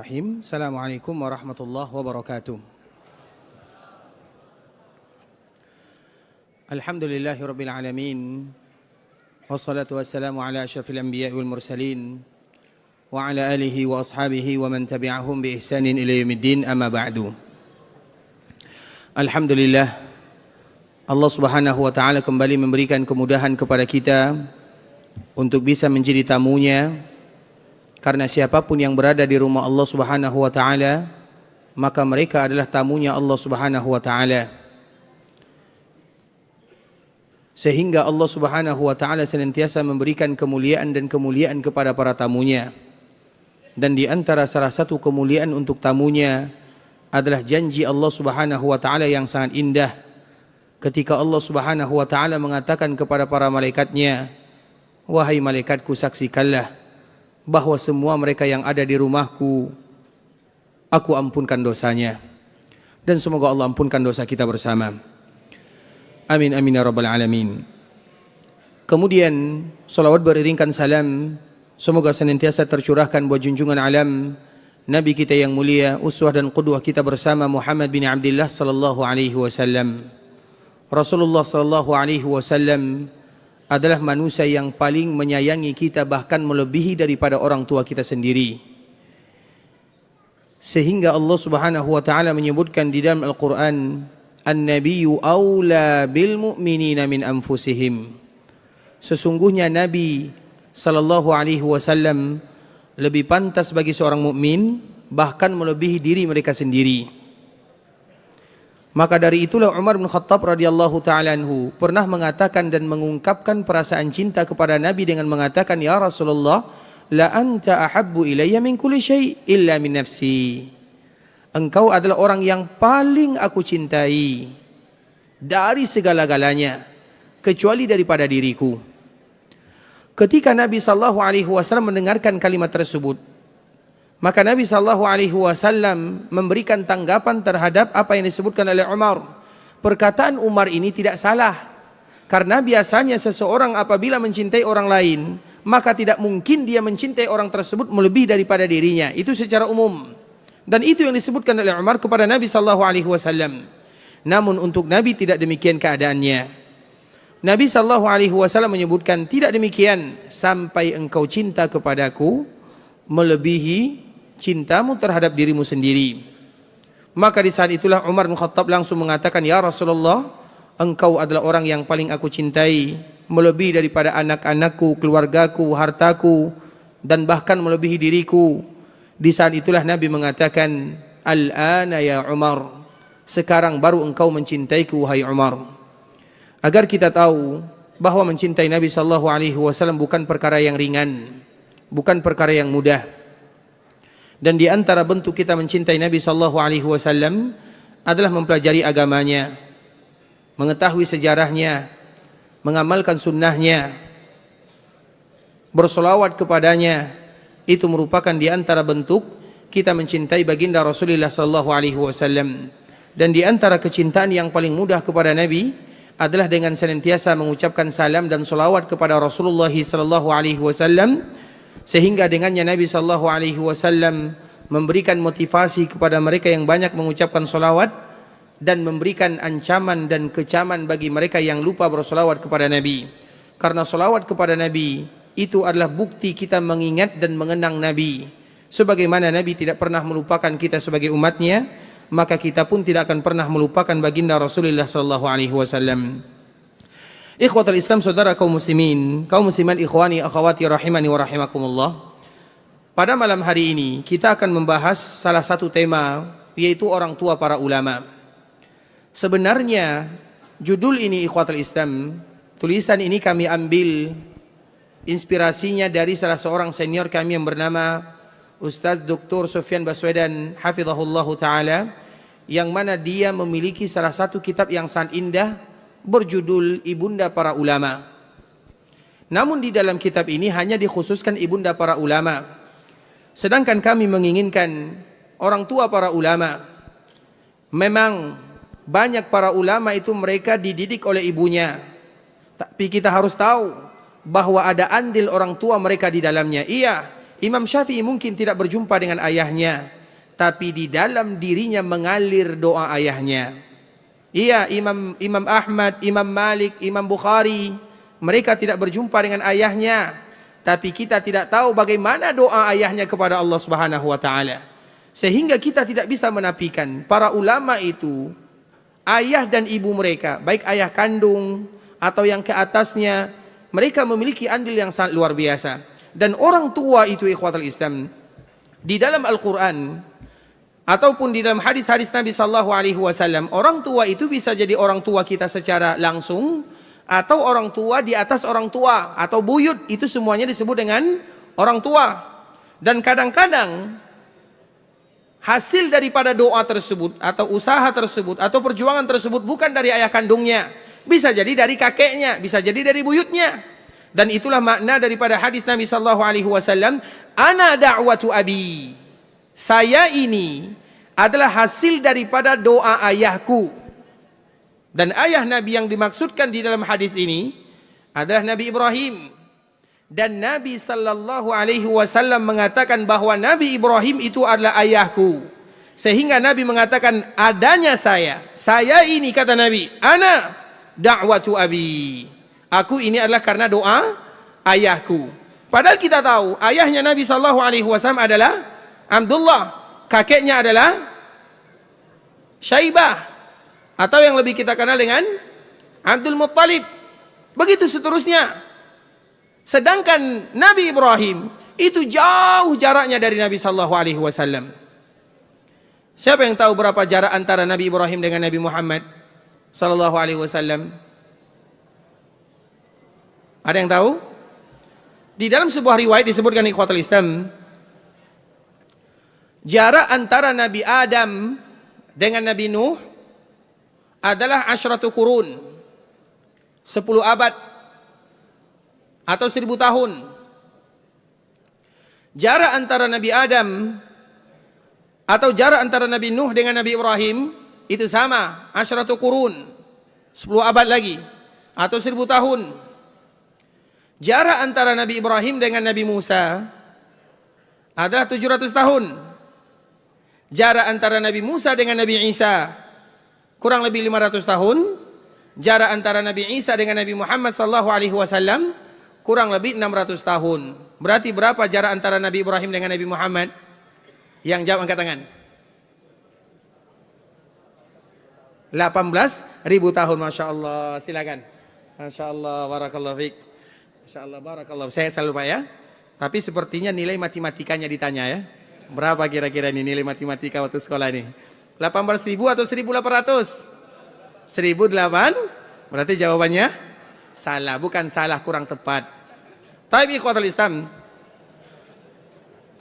Bismillahirrahmanirrahim. Assalamualaikum warahmatullahi wabarakatuh. Alhamdulillahirabbil alamin. Wassalatu wassalamu ala asyrafil anbiya'i wal mursalin wa ala alihi wa ashabihi wa man tabi'ahum bi ihsanin ila yaumiddin, amma ba'du. Alhamdulillah, Allah Subhanahu wa taala kembali memberikan kemudahan kepada kita untuk bisa menjadi tamunya. Karena siapapun yang berada di rumah Allah Subhanahu wa taala, maka mereka adalah tamunya Allah Subhanahu wa taala. Sehingga Allah Subhanahu wa taala senantiasa memberikan kemuliaan dan kemuliaan kepada para tamunya. Dan di antara salah satu kemuliaan untuk tamunya adalah janji Allah Subhanahu wa taala yang sangat indah. Ketika Allah Subhanahu wa taala mengatakan kepada para malaikatnya, "Wahai malaikatku, saksikanlah bahwa semua mereka yang ada di rumahku, aku ampunkan dosanya." Dan semoga Allah ampunkan dosa kita bersama. Amin amin ya rabbal alamin. Kemudian salawat beriringkan salam semoga senantiasa tercurahkan buat junjungan alam Nabi kita yang mulia, uswah dan qudwah kita bersama, Muhammad bin Abdullah sallallahu alaihi wasallam. Rasulullah sallallahu alaihi wasallam adalah manusia yang paling menyayangi kita, bahkan melebihi daripada orang tua kita sendiri. Sehingga Allah Subhanahu wa taala menyebutkan di dalam Al-Qur'an, "An-nabiyyu aula bil mu'minina min anfusihim." Sesungguhnya Nabi sallallahu alaihi wasallam lebih pantas bagi seorang mukmin, bahkan melebihi diri mereka sendiri. Maka dari itulah Umar bin Khattab radhiyallahu ta'ala anhu pernah mengatakan dan mengungkapkan perasaan cinta kepada Nabi dengan mengatakan, "Ya Rasulullah, la anta ahabbu ilayya min kulli syai' illa min nafsi." Engkau adalah orang yang paling aku cintai dari segala-galanya kecuali daripada diriku. Ketika Nabi sallallahu alaihi wasallam mendengarkan kalimat tersebut, maka Nabi sallallahu alaihi wasallam memberikan tanggapan terhadap apa yang disebutkan oleh Umar. Perkataan Umar ini tidak salah. Karena biasanya seseorang apabila mencintai orang lain, maka tidak mungkin dia mencintai orang tersebut melebihi daripada dirinya. Itu secara umum. Dan itu yang disebutkan oleh Umar kepada Nabi sallallahu alaihi wasallam. Namun untuk Nabi tidak demikian keadaannya. Nabi sallallahu alaihi wasallam menyebutkan, "Tidak demikian sampai engkau cinta kepadaku melebihi cintamu terhadap dirimu sendiri." Maka di saat itulah Umar bin Khattab langsung mengatakan, "Ya Rasulullah, engkau adalah orang yang paling aku cintai, melebihi daripada anak-anakku, keluargaku, hartaku, dan bahkan melebihi diriku." Di saat itulah Nabi mengatakan, "Al-ana ya Umar, sekarang baru engkau mencintaiku wahai Umar." Agar kita tahu bahwa mencintai Nabi sallallahu alaihi wasallam bukan perkara yang ringan, bukan perkara yang mudah. Dan di antara bentuk kita mencintai Nabi sallallahu alaihi wasallam adalah mempelajari agamanya, mengetahui sejarahnya, mengamalkan sunnahnya, bersolawat kepadanya. Itu merupakan di antara bentuk kita mencintai baginda Rasulullah sallallahu alaihi wasallam. Dan di antara kecintaan yang paling mudah kepada Nabi adalah dengan senantiasa mengucapkan salam dan solawat kepada Rasulullah sallallahu alaihi wasallam, sehingga dengannya Nabi sallallahu alaihi wasallam memberikan motivasi kepada mereka yang banyak mengucapkan solawat dan memberikan ancaman dan kecaman bagi mereka yang lupa bersolawat kepada Nabi. Karena solawat kepada Nabi itu adalah bukti kita mengingat dan mengenang Nabi. Sebagaimana Nabi tidak pernah melupakan kita sebagai umatnya, maka kita pun tidak akan pernah melupakan baginda Rasulullah sallallahu alaihi wasallam. Ikhwatul Islam, saudara kaum muslimin, kaum muslimat, ikhwani akhwati rahimani wa rahimakumullah. Pada malam hari ini kita akan membahas salah satu tema, yaitu orang tua para ulama. Sebenarnya judul ini, ikhwatul Islam, tulisan ini kami ambil inspirasinya dari salah seorang senior kami yang bernama Ustaz Dr. Sufyan Baswedan hafizahullahu ta'ala, yang mana dia memiliki salah satu kitab yang sangat indah berjudul Ibunda Para Ulama. Namun di dalam kitab ini hanya dikhususkan ibunda para ulama. Sedangkan kami menginginkan orang tua para ulama. Memang banyak para ulama itu mereka dididik oleh ibunya. Tapi kita harus tahu bahwa ada andil orang tua mereka di dalamnya. Iya, Imam Syafi'i mungkin tidak berjumpa dengan ayahnya, tapi di dalam dirinya mengalir doa ayahnya. Iya, Imam Ahmad, Imam Malik, Imam Bukhari, mereka tidak berjumpa dengan ayahnya, tapi kita tidak tahu bagaimana doa ayahnya kepada Allah Subhanahu wa taala. Sehingga kita tidak bisa menafikan para ulama itu, ayah dan ibu mereka, baik ayah kandung atau yang ke atasnya, mereka memiliki andil yang sangat luar biasa. Dan orang tua itu ikhwatul Islam, di dalam Al-Quran ataupun di dalam hadis-hadis Nabi sallallahu alaihi wasallam, orang tua itu bisa jadi orang tua kita secara langsung atau orang tua di atas orang tua atau buyut, itu semuanya disebut dengan orang tua. Dan kadang-kadang hasil daripada doa tersebut atau usaha tersebut atau perjuangan tersebut bukan dari ayah kandungnya, bisa jadi dari kakeknya, bisa jadi dari buyutnya. Dan itulah makna daripada hadis Nabi sallallahu alaihi wasallam, ana da'watu abi. Saya ini adalah hasil daripada doa ayahku. Dan ayah Nabi yang dimaksudkan di dalam hadis ini adalah Nabi Ibrahim. Dan Nabi sallallahu alaihi wasallam mengatakan bahwa Nabi Ibrahim itu adalah ayahku. Sehingga Nabi mengatakan adanya saya ini, kata Nabi, ana da'watu abi. Aku ini adalah karena doa ayahku. Padahal kita tahu ayahnya Nabi sallallahu alaihi wasallam adalah Abdullah, kakeknya adalah Syaibah, atau yang lebih kita kenal dengan Abdul Muttalib. Begitu seterusnya. Sedangkan Nabi Ibrahim itu jauh jaraknya dari Nabi sallallahu alaihi wasallam. Siapa yang tahu berapa jarak antara Nabi Ibrahim dengan Nabi Muhammad sallallahu alaihi wasallam? Ada yang tahu? Di dalam sebuah riwayat disebutkan ikhwatul Islam, jarak antara Nabi Adam dengan Nabi Nuh adalah asyratu qurun, 10 abad atau 1000 tahun. Jarak antara Nabi Adam atau jarak antara Nabi Nuh dengan Nabi Ibrahim itu sama, asyratu qurun, 10 abad lagi atau 1000 tahun. Jarak antara Nabi Ibrahim dengan Nabi Musa adalah 700 tahun. Jarak antara Nabi Musa dengan Nabi Isa kurang lebih 500 tahun. Jarak antara Nabi Isa dengan Nabi Muhammad sallallahu alaihi wasallam kurang lebih 600 tahun. Berarti berapa jarak antara Nabi Ibrahim dengan Nabi Muhammad? Yang jawab angkat tangan. 18.000 tahun, Masya Allah. Silakan. Masya Allah, barakallahu fiik. Masya Allah, barakallahu. Saya selalu Pak ya. Tapi sepertinya nilai matematikanya ditanya ya. Berapa kira-kira ini nilai matematika waktu sekolah ini? 18.000 atau 1.800? 1.008? Berarti jawabannya salah. Bukan salah, kurang tepat. Tapi ikhwatul Islam,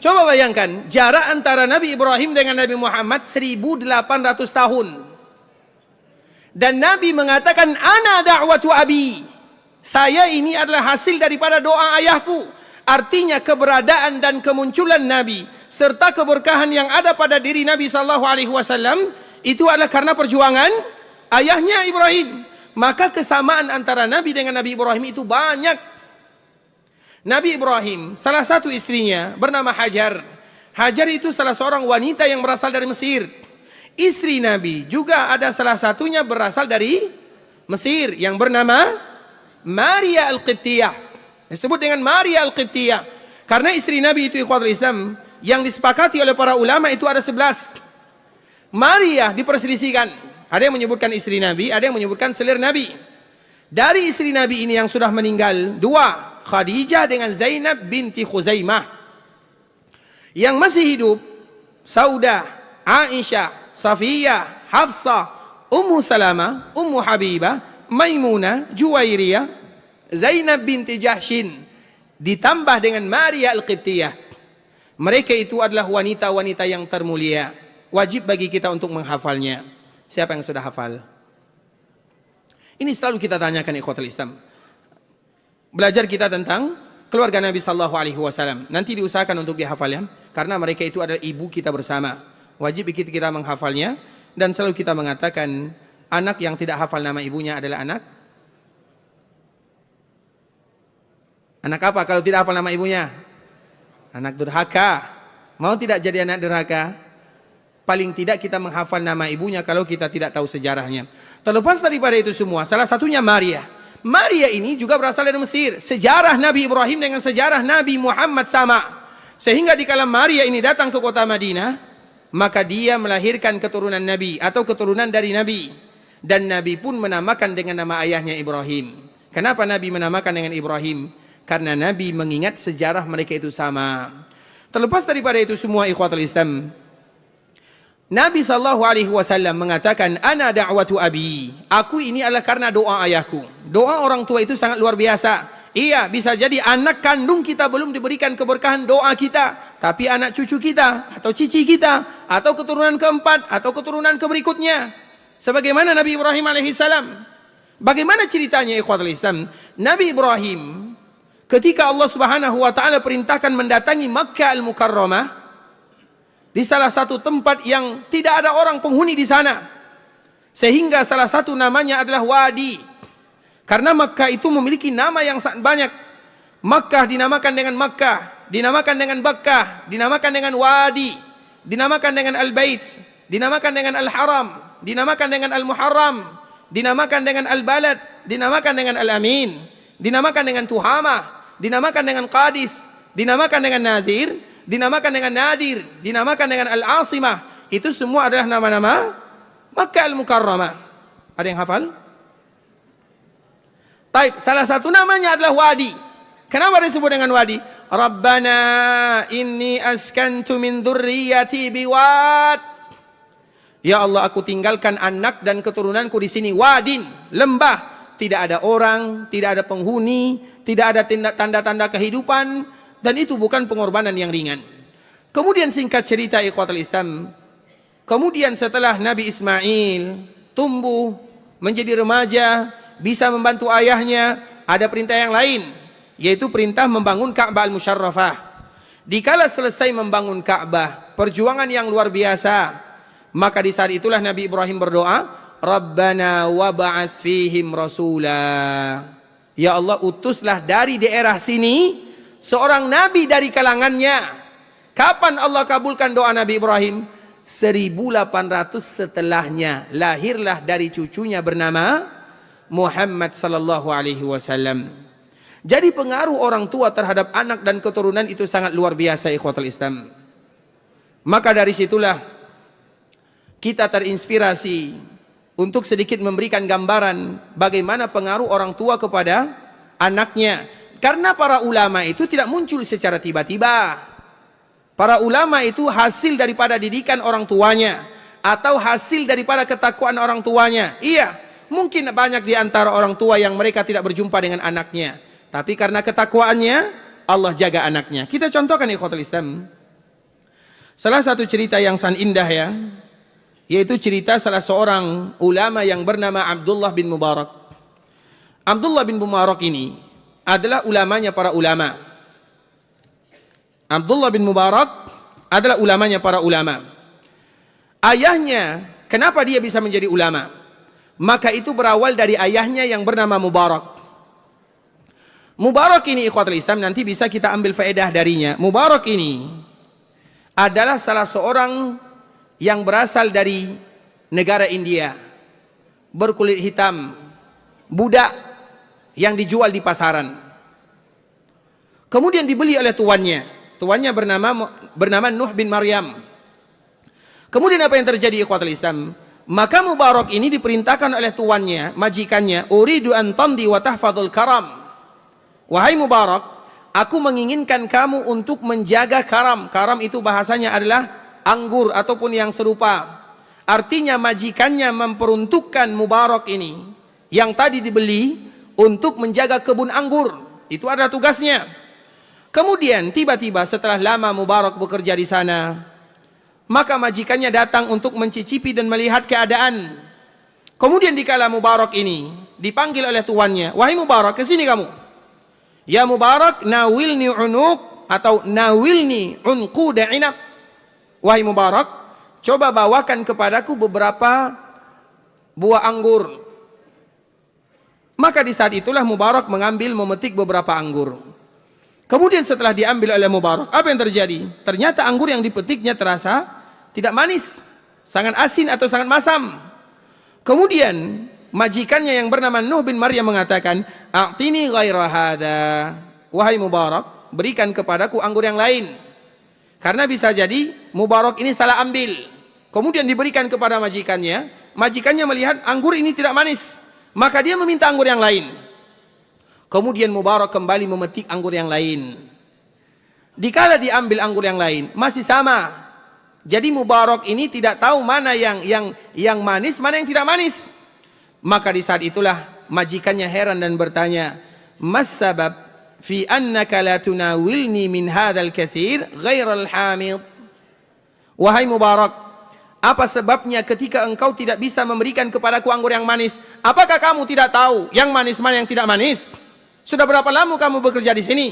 coba bayangkan jarak antara Nabi Ibrahim dengan Nabi Muhammad 1.800 tahun. Dan Nabi mengatakan ana da'watu abi. Saya ini adalah hasil daripada doa ayahku. Artinya keberadaan dan kemunculan Nabi serta keberkahan yang ada pada diri Nabi sallallahu alaihi wasallam itu adalah karena perjuangan ayahnya Ibrahim. Maka kesamaan antara Nabi dengan Nabi Ibrahim itu banyak. Nabi Ibrahim, salah satu istrinya bernama Hajar. Hajar itu salah seorang wanita yang berasal dari Mesir. Istri Nabi juga ada salah satunya berasal dari Mesir yang bernama Maria Al-Qibtiyah. Disebut dengan Maria Al-Qibtiyah karena istri Nabi itu ikhwatul Islam yang disepakati oleh para ulama itu ada 11. Maria diperselisihkan. Ada yang menyebutkan istri Nabi, ada yang menyebutkan selir Nabi. Dari istri Nabi ini yang sudah meninggal, 2, Khadijah dengan Zainab binti Khuzaimah. Yang masih hidup, Saudah, Aisyah, Safiyah, Hafsah, Ummu Salamah, Ummu Habibah, Maimunah, Juwairiyah, Zainab binti Jahshin, ditambah dengan Maria Al-Qibtiyah. Mereka itu adalah wanita-wanita yang termulia. Wajib bagi kita untuk menghafalnya. Siapa yang sudah hafal? Ini selalu kita tanyakan ikhwatul Islam. Belajar kita tentang keluarga Nabi sallallahu alaihi wasallam. Nanti diusahakan untuk dihafal ya, karena mereka itu adalah ibu kita bersama. Wajib kita menghafalnya, dan selalu kita mengatakan anak yang tidak hafal nama ibunya adalah anak apa kalau tidak hafal nama ibunya? Anak durhaka. Mau tidak jadi anak durhaka? Paling tidak kita menghafal nama ibunya kalau kita tidak tahu sejarahnya. Terlepas daripada itu semua, salah satunya Maria. Maria ini juga berasal dari Mesir. Sejarah Nabi Ibrahim dengan sejarah Nabi Muhammad sama. Sehingga dikala Maria ini datang ke kota Madinah, maka dia melahirkan keturunan Nabi atau keturunan dari Nabi. Dan Nabi pun menamakan dengan nama ayahnya Ibrahim. Kenapa Nabi menamakan dengan Ibrahim? Karena Nabi mengingat sejarah mereka itu sama. Terlepas daripada itu semua, ikhwatul Islam, Nabi SAW mengatakan, ana da'watu abi. Aku ini adalah karena doa ayahku. Doa orang tua itu sangat luar biasa. Iya, bisa jadi anak kandung kita belum diberikan keberkahan doa kita, tapi anak cucu kita, atau cici kita, atau keturunan keempat, atau keturunan keberikutnya. Sebagaimana Nabi Ibrahim alaihissalam. Bagaimana ceritanya ikhwatul Islam? Nabi Ibrahim, ketika Allah Subhanahu wa taala perintahkan mendatangi Makkah Al-Mukarramah, di salah satu tempat yang tidak ada orang penghuni di sana, sehingga salah satu namanya adalah Wadi, karena Makkah itu memiliki nama yang sangat banyak. Makkah dinamakan dengan Makkah, dinamakan dengan Bakkah, dinamakan dengan Wadi, dinamakan dengan Al-Bait, dinamakan dengan Al-Haram, dinamakan dengan Al-Muharram, dinamakan dengan Al-Balad, dinamakan dengan Al-Amin, dinamakan dengan Tuhamah, dinamakan dengan Qadis, dinamakan dengan Nadir, dinamakan dengan Nadir, dinamakan dengan Al-Asimah. Itu semua adalah nama-nama Makkah Al-Mukarramah. Ada yang hafal? Baik, salah satu namanya adalah Wadi. Kenapa disebut dengan Wadi? Rabbana inni askantu min dzurriyyati biwad. Ya Allah, aku tinggalkan anak dan keturunanku di sini wadin, lembah, tidak ada orang, tidak ada penghuni, tidak ada tanda-tanda kehidupan. Dan itu bukan pengorbanan yang ringan. Kemudian singkat cerita ikhwatul Islam, kemudian setelah Nabi Ismail tumbuh menjadi remaja, bisa membantu ayahnya, ada perintah yang lain, yaitu perintah membangun Ka'bah Al-Musyarrafah. Dikala selesai membangun Ka'bah, perjuangan yang luar biasa, maka di saat itulah Nabi Ibrahim berdoa, Rabbana wab'ats fihim rasula. Ya Allah, utuslah dari daerah sini seorang nabi dari kalangannya. Kapan Allah kabulkan doa Nabi Ibrahim? 1800 setelahnya lahirlah dari cucunya bernama Muhammad sallallahu alaihi wasallam. Jadi pengaruh orang tua terhadap anak dan keturunan itu sangat luar biasa ikhwatul Islam. Maka dari situlah kita terinspirasi untuk sedikit memberikan gambaran bagaimana pengaruh orang tua kepada anaknya. Karena para ulama itu tidak muncul secara tiba-tiba. Para ulama itu hasil daripada didikan orang tuanya, atau hasil daripada ketakwaan orang tuanya. Iya, mungkin banyak di antara orang tua yang mereka tidak berjumpa dengan anaknya, tapi karena ketakwaannya Allah jaga anaknya. Kita contohkan ikhwatul Islam. Salah satu cerita yang sangat indah ya, yaitu cerita salah seorang ulama yang bernama Abdullah bin Mubarak. Abdullah bin Mubarak ini adalah ulamanya para ulama. Abdullah bin Mubarak adalah ulamanya para ulama. Ayahnya, kenapa dia bisa menjadi ulama? Maka itu berawal dari ayahnya yang bernama Mubarak. Mubarak ini ikhwatul Islam, nanti bisa kita ambil faedah darinya. Mubarak ini adalah salah seorang yang berasal dari negara India, berkulit hitam, budak yang dijual di pasaran. Kemudian dibeli oleh tuannya. Tuannya bernama Nuh bin Maryam. Kemudian apa yang terjadi ikhwatul Islam? Maka Mubarak ini diperintahkan oleh tuannya, majikannya, uridu an tamdi wa tahfadzul karam. Wahai Mubarak, aku menginginkan kamu untuk menjaga karam. Karam itu bahasanya adalah anggur ataupun yang serupa. Artinya majikannya memperuntukkan Mubarak ini yang tadi dibeli untuk menjaga kebun anggur. Itu adalah tugasnya. Kemudian tiba-tiba setelah lama Mubarak bekerja di sana, maka majikannya datang untuk mencicipi dan melihat keadaan. Kemudian dikala Mubarak ini dipanggil oleh tuannya, wahai Mubarak, ke sini kamu. Ya Mubarak, nawilni unuq atau nawilni unquda inab. Wahai Mubarak, coba bawakan kepadaku beberapa buah anggur. Maka di saat itulah Mubarak memetik beberapa anggur. Kemudian setelah diambil oleh Mubarak, apa yang terjadi? Ternyata anggur yang dipetiknya terasa tidak manis, sangat asin atau sangat masam. Kemudian majikannya yang bernama Nuh bin Maryam mengatakan, "A'tini ghaira hadza." Wahai Mubarak, berikan kepadaku anggur yang lain. Karena bisa jadi Mubarak ini salah ambil. Kemudian diberikan kepada majikannya. Majikannya melihat anggur ini tidak manis, maka dia meminta anggur yang lain. Kemudian Mubarak kembali memetik anggur yang lain. Dikala diambil anggur yang lain, masih sama. Jadi Mubarak ini tidak tahu mana yang manis, mana yang tidak manis. Maka di saat itulah majikannya heran dan bertanya, "Mas sabab fi annaka la tunawilni min hadzal katsir ghairal hamid?" Wahai Mubarak, apa sebabnya ketika engkau tidak bisa memberikan kepadaku anggur yang manis? Apakah kamu tidak tahu yang manis mana yang tidak manis? Sudah berapa lama kamu bekerja di sini?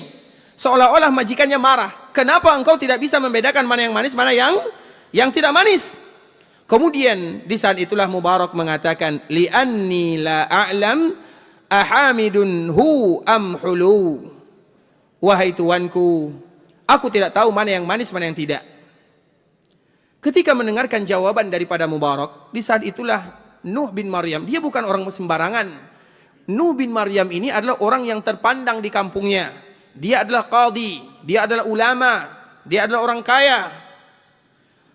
Seolah-olah majikannya marah. Kenapa engkau tidak bisa membedakan mana yang manis, mana yang tidak manis? Kemudian di saat itulah Mubarak mengatakan, "Li'anni la a'lam ahamidun hu am hulu." Wahai tuanku, aku tidak tahu mana yang manis, mana yang tidak. Ketika mendengarkan jawaban daripada Mubarak, di saat itulah Nuh bin Maryam, dia bukan orang sembarangan. Nuh bin Maryam ini adalah orang yang terpandang di kampungnya. Dia adalah qadhi, dia adalah ulama, dia adalah orang kaya.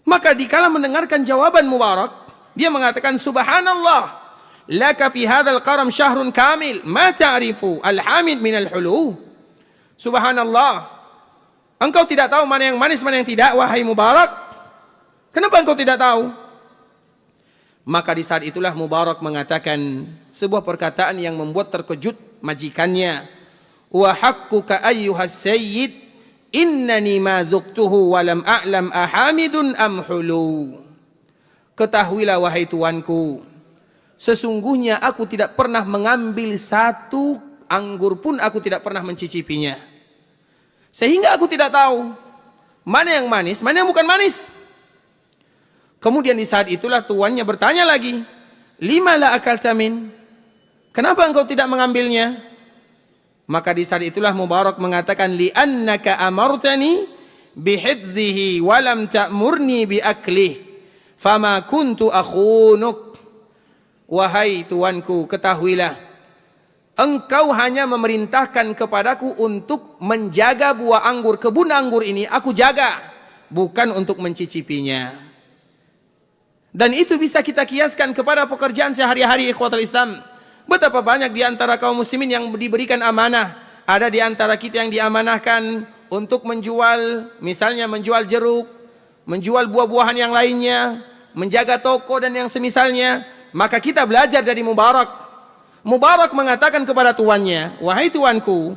Maka dikala mendengarkan jawaban Mubarak, dia mengatakan, "Subhanallah, laka fi hadzal qaram syahrun kamil, ma ta'rifu al-hamid min al-hulu." Subhanallah, engkau tidak tahu mana yang manis, mana yang tidak, wahai Mubarak. Kenapa engkau tidak tahu? Maka di saat itulah Mubarak mengatakan sebuah perkataan yang membuat terkejut majikannya. "Wa haqquka ayyuhas sayyid, innani ma dzuktuhu wa lam a'lam ahamidun am hulu." Ketahuilah wahai tuanku, sesungguhnya aku tidak pernah mengambil satu anggur pun aku tidak pernah mencicipinya. Sehingga aku tidak tahu mana yang manis, mana yang bukan manis. Kemudian di saat itulah tuannya bertanya lagi, "Lima la akalta min?" Kenapa engkau tidak mengambilnya? Maka di saat itulah Mubarak mengatakan, "Li'annaka amartani bihifdzihi wa lam ta'murni bi aklih, fama kuntu akhunuk." Wahai tuanku, ketahuilah, engkau hanya memerintahkan kepadaku untuk menjaga buah anggur, kebun anggur ini aku jaga, bukan untuk mencicipinya. Dan itu bisa kita kiaskan kepada pekerjaan sehari-hari ikhwatul Islam. Betapa banyak di antara kaum muslimin yang diberikan amanah. Ada di antara kita yang diamanahkan untuk menjual, misalnya menjual jeruk, menjual buah-buahan yang lainnya, menjaga toko dan yang semisalnya. Maka kita belajar dari Mubarak. Mubarak mengatakan kepada tuannya, "Wahai tuanku,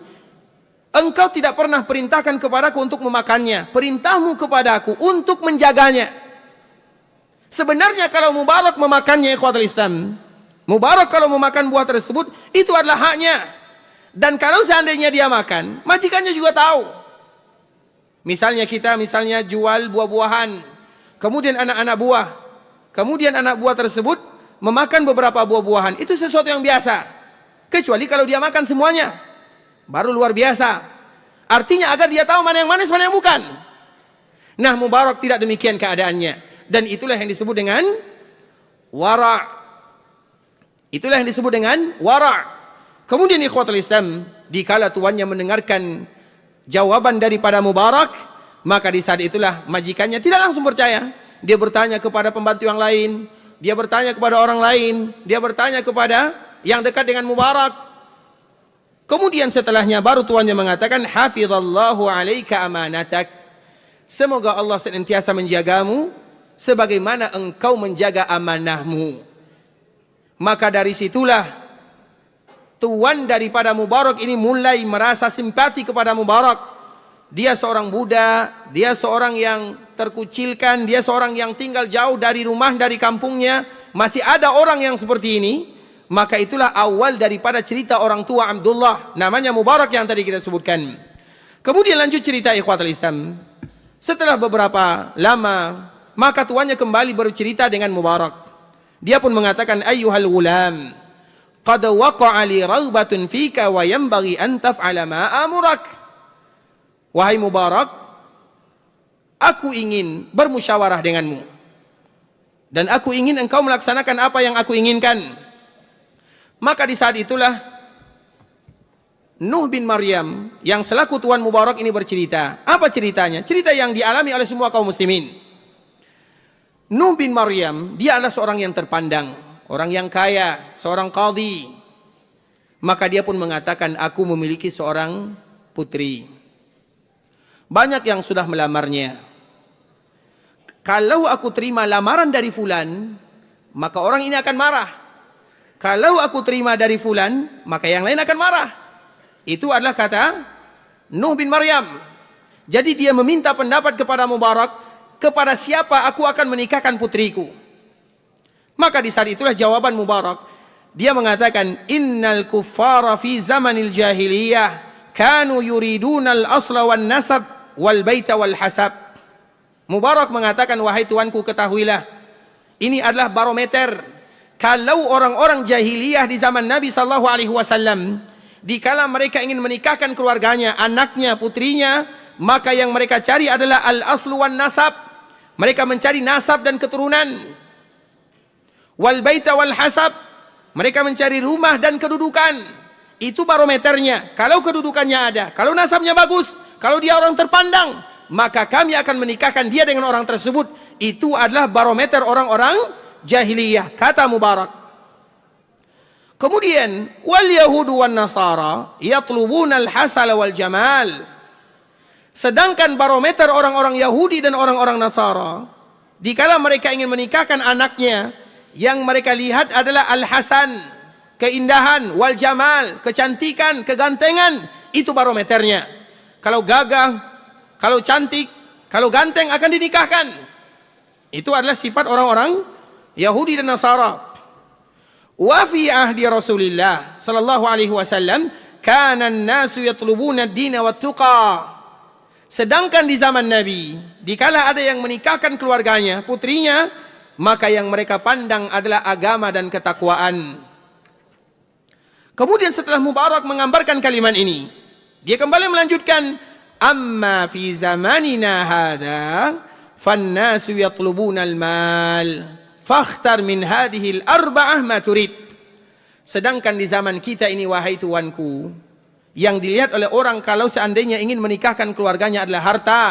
engkau tidak pernah perintahkan kepadaku untuk memakannya. Perintahmu kepadaku untuk menjaganya." Sebenarnya kalau Mubarak memakannya ikhwatul Islam, Mubarak kalau memakan buah tersebut, itu adalah haknya. Dan kalau seandainya dia makan, majikannya juga tahu. Misalnya kita jual buah-buahan, kemudian anak-anak buah, kemudian anak buah tersebut memakan beberapa buah-buahan, itu sesuatu yang biasa. Kecuali kalau dia makan semuanya, baru luar biasa. Artinya agar dia tahu mana yang manis, mana yang bukan. Nah, Mubarak tidak demikian keadaannya. Dan itulah yang disebut dengan wara'. Itulah yang disebut dengan wara'. Kemudian ikhwatul Islam, dikala tuannya mendengarkan jawaban daripada Mubarak, maka di saat itulah majikannya tidak langsung percaya. Dia bertanya kepada pembantu yang lain, dia bertanya kepada orang lain, dia bertanya kepada yang dekat dengan Mubarak. Kemudian setelahnya baru tuannya mengatakan, "Hafizallahu alaika amanatak." Semoga Allah senantiasa menjagamu sebagaimana engkau menjaga amanahmu. Maka dari situlah tuan daripada Mubarak ini mulai merasa simpati kepada Mubarak. Dia seorang budak, dia seorang yang terkucilkan, dia seorang yang tinggal jauh dari rumah, dari kampungnya. Masih ada orang yang seperti ini. Maka itulah awal daripada cerita orang tua Abdullah, namanya Mubarak yang tadi kita sebutkan. Kemudian lanjut cerita ikhwatul Islam. Setelah beberapa lama, maka tuannya kembali bercerita dengan Mubarak. Dia pun mengatakan, "Ayyuhal ghulam, qad waqa'a li raghbatun fika wa yanbaghi an taf'ala ma amurak." wahai Mubarak, aku ingin bermusyawarah denganmu, dan aku ingin engkau melaksanakan apa yang aku inginkan. Maka di saat itulah Nuh bin Maryam yang selaku Tuan Mubarak ini bercerita. Apa ceritanya? Cerita yang dialami oleh semua kaum muslimin. Nuh bin Maryam, dia adalah seorang yang terpandang, orang yang kaya, seorang qadhi. Maka dia pun mengatakan, aku memiliki seorang putri. Banyak yang sudah melamarnya. Kalau aku terima lamaran dari fulan, maka orang ini akan marah. Kalau aku terima dari fulan, maka yang lain akan marah. Itu adalah kata Nuh bin Maryam. Jadi dia meminta pendapat kepada Mubarak, kepada siapa aku akan menikahkan putriku. Maka di saat itulah jawaban Mubarak. Dia mengatakan, innal kuffara fi zamanil jahiliyah kanu yuridunal asla wan nasab wal baita wal hasab. Mubarak mengatakan, wahai tuanku, ketahuilah, ini adalah barometer. Kalau orang-orang jahiliyah di zaman Nabi sallallahu alaihi wasallam, dikala mereka ingin menikahkan keluarganya, anaknya, putrinya, maka yang mereka cari adalah al-aslu wan nasab. Mereka mencari nasab dan keturunan. Wal baita wal hasab, mereka mencari rumah dan kedudukan. Itu barometernya. Kalau kedudukannya ada, kalau nasabnya bagus, kalau dia orang terpandang, maka kami akan menikahkan dia dengan orang tersebut. Itu adalah barometer orang-orang jahiliyah, kata Mubarak. Kemudian wal yahudu wan nasara yatlubuna al hasala wal jamal. Sedangkan barometer orang-orang Yahudi dan orang-orang Nasara, dikala mereka ingin menikahkan anaknya, yang mereka lihat adalah al-hasan, keindahan, wal jamal, kecantikan, kegantengan. Itu barometernya. Kalau gagah, kalau cantik, kalau ganteng akan dinikahkan. Itu adalah sifat orang-orang Yahudi dan Nasara. Wa fi ahdi Rasulillah sallallahu alaihi wasallam kana an-nasu yatlubuna ad-din wa tuqa. Sedangkan di zaman Nabi, dikala ada yang menikahkan keluarganya, putrinya, maka yang mereka pandang adalah agama dan ketakwaan. Kemudian setelah Mubarak menggambarkan kalimat ini, dia kembali melanjutkan, amma fi zamanina hadha fannasu yatlubuna al-mal fakhtar min hadhihi al-arba'ah ma turid. Sedangkan di zaman kita ini, wahai tuanku, yang dilihat oleh orang kalau seandainya ingin menikahkan keluarganya adalah harta.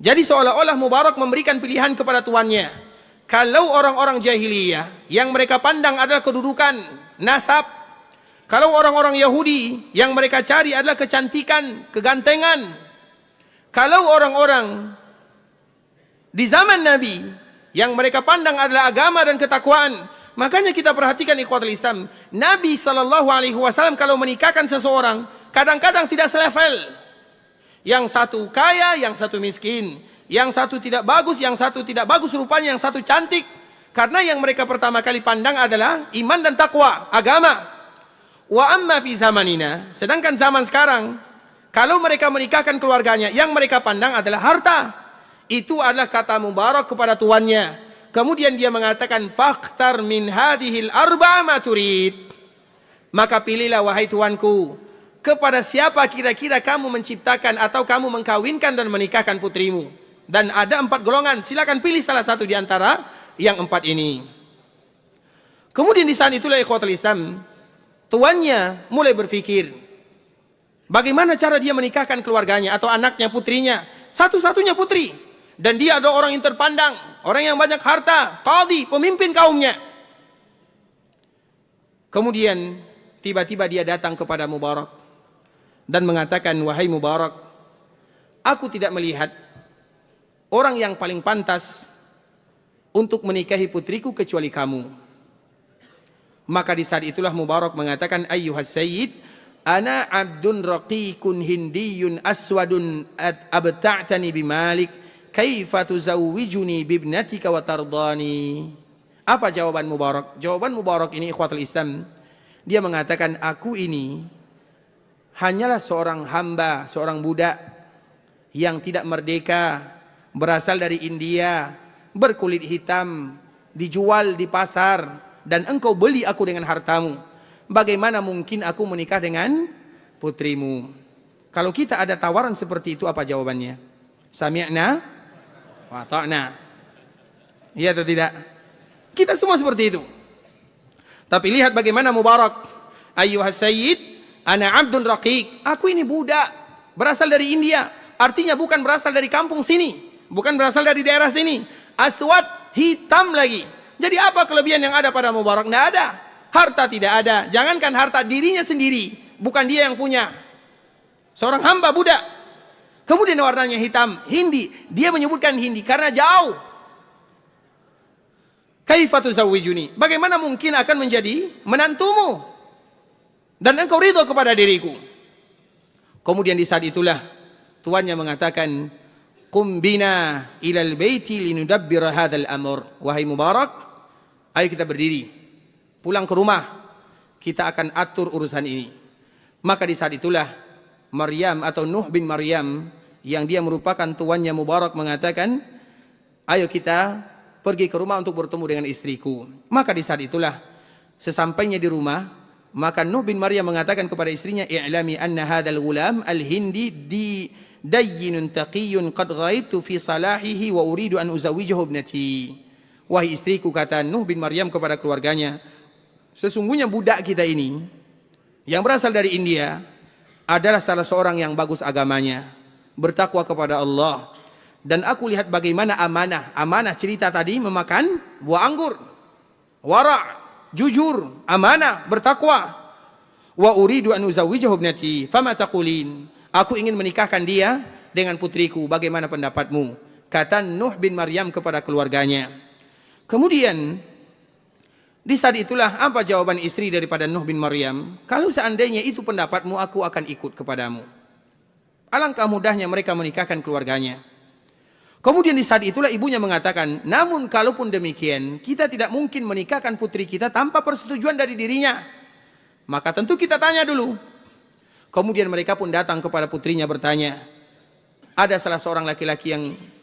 Jadi seolah-olah Mubarak memberikan pilihan kepada tuannya. Kalau orang-orang jahiliyah yang mereka pandang adalah kedudukan, nasab. Kalau orang-orang Yahudi yang mereka cari adalah kecantikan, kegantengan. Kalau orang-orang di zaman Nabi yang mereka pandang adalah agama dan ketakwaan. Makanya kita perhatikan ikhwatul Islam, Nabi SAW kalau menikahkan seseorang, kadang-kadang tidak selevel. Yang satu kaya, yang satu miskin. Yang satu tidak bagus, yang satu tidak bagus rupanya, yang satu cantik. Karena yang mereka pertama kali pandang adalah iman dan takwa, agama. Wa amma fi zamanina, sedangkan zaman sekarang, kalau mereka menikahkan keluarganya, yang mereka pandang adalah harta. Itu adalah kata Mubarak kepada tuannya. Kemudian dia mengatakan, fakhtar min hadhil arba'a ma turid. Maka pilihlah wahai tuanku, kepada siapa kira-kira kamu menciptakan atau kamu mengkawinkan dan menikahkan putrimu. Dan ada 4 golongan, silakan pilih salah satu di antara yang 4 ini. Kemudian di saat itulah ikhwatul Islam, tuannya mulai berpikir, bagaimana cara dia menikahkan keluarganya atau anaknya, putrinya, satu-satunya putri. Dan dia adalah orang yang terpandang, orang yang banyak harta, qadhi, pemimpin kaumnya. Kemudian tiba-tiba dia datang kepada Mubarak dan mengatakan, wahai Mubarak, aku tidak melihat orang yang paling pantas untuk menikahi putriku kecuali kamu. Maka di saat itulah Mubarak mengatakan, ayyuhas sayyid, ana abdun raqiqun hindiyun aswadun abta'tani bimalik, kaifa tuzawwijuni bibnatika wa tardani. Apa jawaban Mubarak? Jawaban Mubarak ini ikhwatul Islam, dia mengatakan, aku ini hanyalah seorang hamba, seorang budak yang tidak merdeka, berasal dari India, berkulit hitam, dijual di pasar, dan engkau beli aku dengan hartamu. Bagaimana mungkin aku menikah dengan putrimu? Kalau kita ada tawaran seperti itu, apa jawabannya? Sami'na wa ta'na. Iya atau tidak? Kita semua seperti itu. Tapi lihat bagaimana Mubarak. Ayyuhas sayyid, ana abdun raqiq. Aku ini budak, berasal dari India. Artinya bukan berasal dari kampung sini, bukan berasal dari daerah sini. Aswad, hitam lagi. Jadi apa kelebihan yang ada pada Mubarak? Tidak ada. Harta tidak ada. Jangankan harta, dirinya sendiri, bukan dia yang punya. Seorang hamba budak. Kemudian warnanya hitam, Hindi. Dia menyebutkan Hindi karena jauh. Kaifa tuzawwijuni? Bagaimana mungkin akan menjadi menantumu? Dan engkau ridho kepada diriku. Kemudian di saat itulah tuannya mengatakan, qum bina ilal baiti linudabbira hadzal amr. Wahai Mubarak, ayo kita berdiri, pulang ke rumah, kita akan atur urusan ini. Maka di saat itulah Maryam atau Nuh bin Maryam, yang dia merupakan tuannya Mubarak, mengatakan, ayo kita pergi ke rumah untuk bertemu dengan istriku. Maka di saat itulah sesampainya di rumah, maka Nuh bin Maryam mengatakan kepada istrinya, i'lami anna hadzal ghulam al-hindi di dayyinun taqiyun qad ghaibtu fi salahihi wa uridu an uzawwijahu ibnati. Wahai istriku, kata Nuh bin Maryam kepada keluarganya, sesungguhnya budak kita ini yang berasal dari India adalah salah seorang yang bagus agamanya, bertakwa kepada Allah. Dan aku lihat bagaimana amanah cerita tadi memakan buah anggur. Wara', jujur, amanah, bertakwa. Wa uridu an uzawwijahu ibnati, fama taqulin? Aku ingin menikahkan dia dengan putriku, bagaimana pendapatmu? Kata Nuh bin Maryam kepada keluarganya. Kemudian di saat itulah apa jawaban istri daripada Nuh bin Maryam? Kalau seandainya itu pendapatmu, aku akan ikut kepadamu. Alangkah mudahnya mereka menikahkan keluarganya. Kemudian di saat itulah ibunya mengatakan, namun kalaupun demikian, kita tidak mungkin menikahkan putri kita tanpa persetujuan dari dirinya. Maka tentu kita tanya dulu. Kemudian mereka pun datang kepada putrinya bertanya. Ada salah seorang laki-laki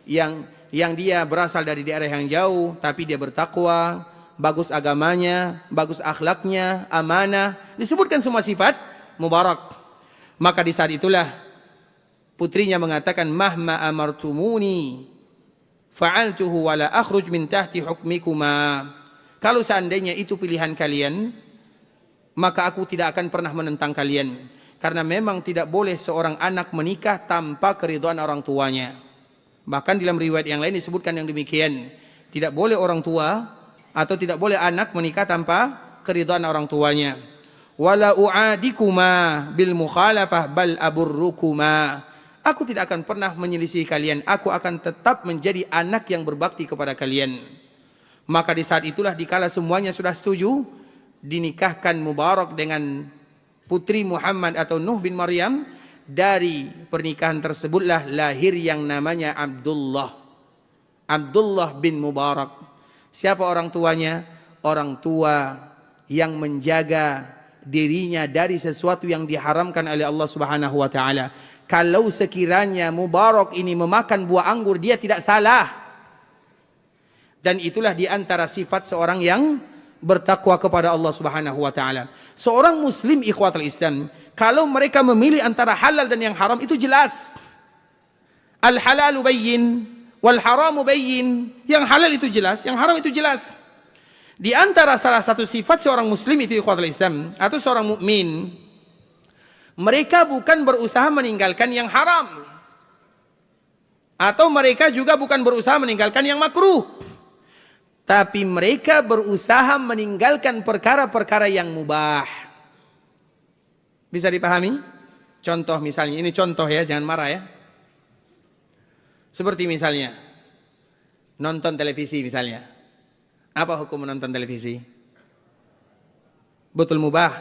yang dia berasal dari daerah yang jauh, tapi dia bertakwa, bagus agamanya, bagus akhlaknya, amanah. Disebutkan semua sifat Mubarak. Maka di saat itulah putrinya mengatakan, mahma amartumuni fa'altuhu wa la akhruj min tahti hukmikuma. Kalau seandainya itu pilihan kalian, maka aku tidak akan pernah menentang kalian, karena memang tidak boleh seorang anak menikah tanpa keridhaan orang tuanya. Bahkan dalam riwayat yang lain disebutkan yang demikian, tidak boleh orang tua atau tidak boleh anak menikah tanpa keridhaan orang tuanya. Wala u'adikuma bil mukhalafah bal aburrukuma. Aku tidak akan pernah menyelisih kalian. Aku akan tetap menjadi anak yang berbakti kepada kalian. Maka di saat itulah dikala semuanya sudah setuju, dinikahkan Mubarak dengan putri Muhammad atau Nuh bin Maryam. Dari pernikahan tersebutlah lahir yang namanya Abdullah. Abdullah bin Mubarak. Siapa orang tuanya? Orang tua yang menjaga dirinya dari sesuatu yang diharamkan oleh Allah Subhanahu wa taala. Kalau sekiranya Mubarak ini memakan buah anggur, dia tidak salah. Dan itulah di antara sifat seorang yang bertakwa kepada Allah Subhanahu wa taala. Seorang muslim ikhwatul Islam, kalau mereka memilih antara halal dan yang haram, itu jelas. Al halalu bayyin wal haramu bayyin. Yang halal itu jelas, yang haram itu jelas. Di antara salah satu sifat seorang muslim itu ikhwatul Islam atau seorang mukmin, mereka bukan berusaha meninggalkan yang haram, atau mereka juga bukan berusaha meninggalkan yang makruh, tapi mereka berusaha meninggalkan perkara-perkara yang mubah. Bisa dipahami? Contoh misalnya, ini contoh ya, jangan marah ya. Seperti misalnya nonton televisi misalnya. Apa hukum menonton televisi? Betul mubah?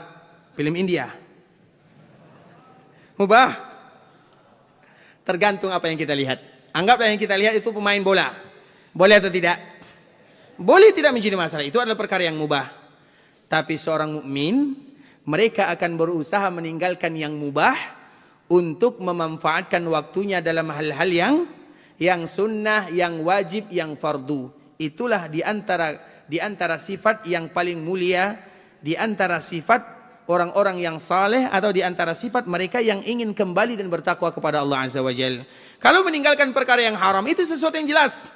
Film India? Mubah? Tergantung apa yang kita lihat. Anggaplah yang kita lihat itu pemain bola. Boleh atau tidak? Boleh tidak menjadi masalah. Itu adalah perkara yang mubah. Tapi seorang mukmin, mereka akan berusaha meninggalkan yang mubah untuk memanfaatkan waktunya dalam hal-hal yang sunnah, yang wajib, yang fardu. Itulah di antara sifat yang paling mulia, di antara sifat orang-orang yang saleh atau di antara sifat mereka yang ingin kembali dan bertakwa kepada Allah Azza wa Jalla. Kalau meninggalkan perkara yang haram itu sesuatu yang jelas.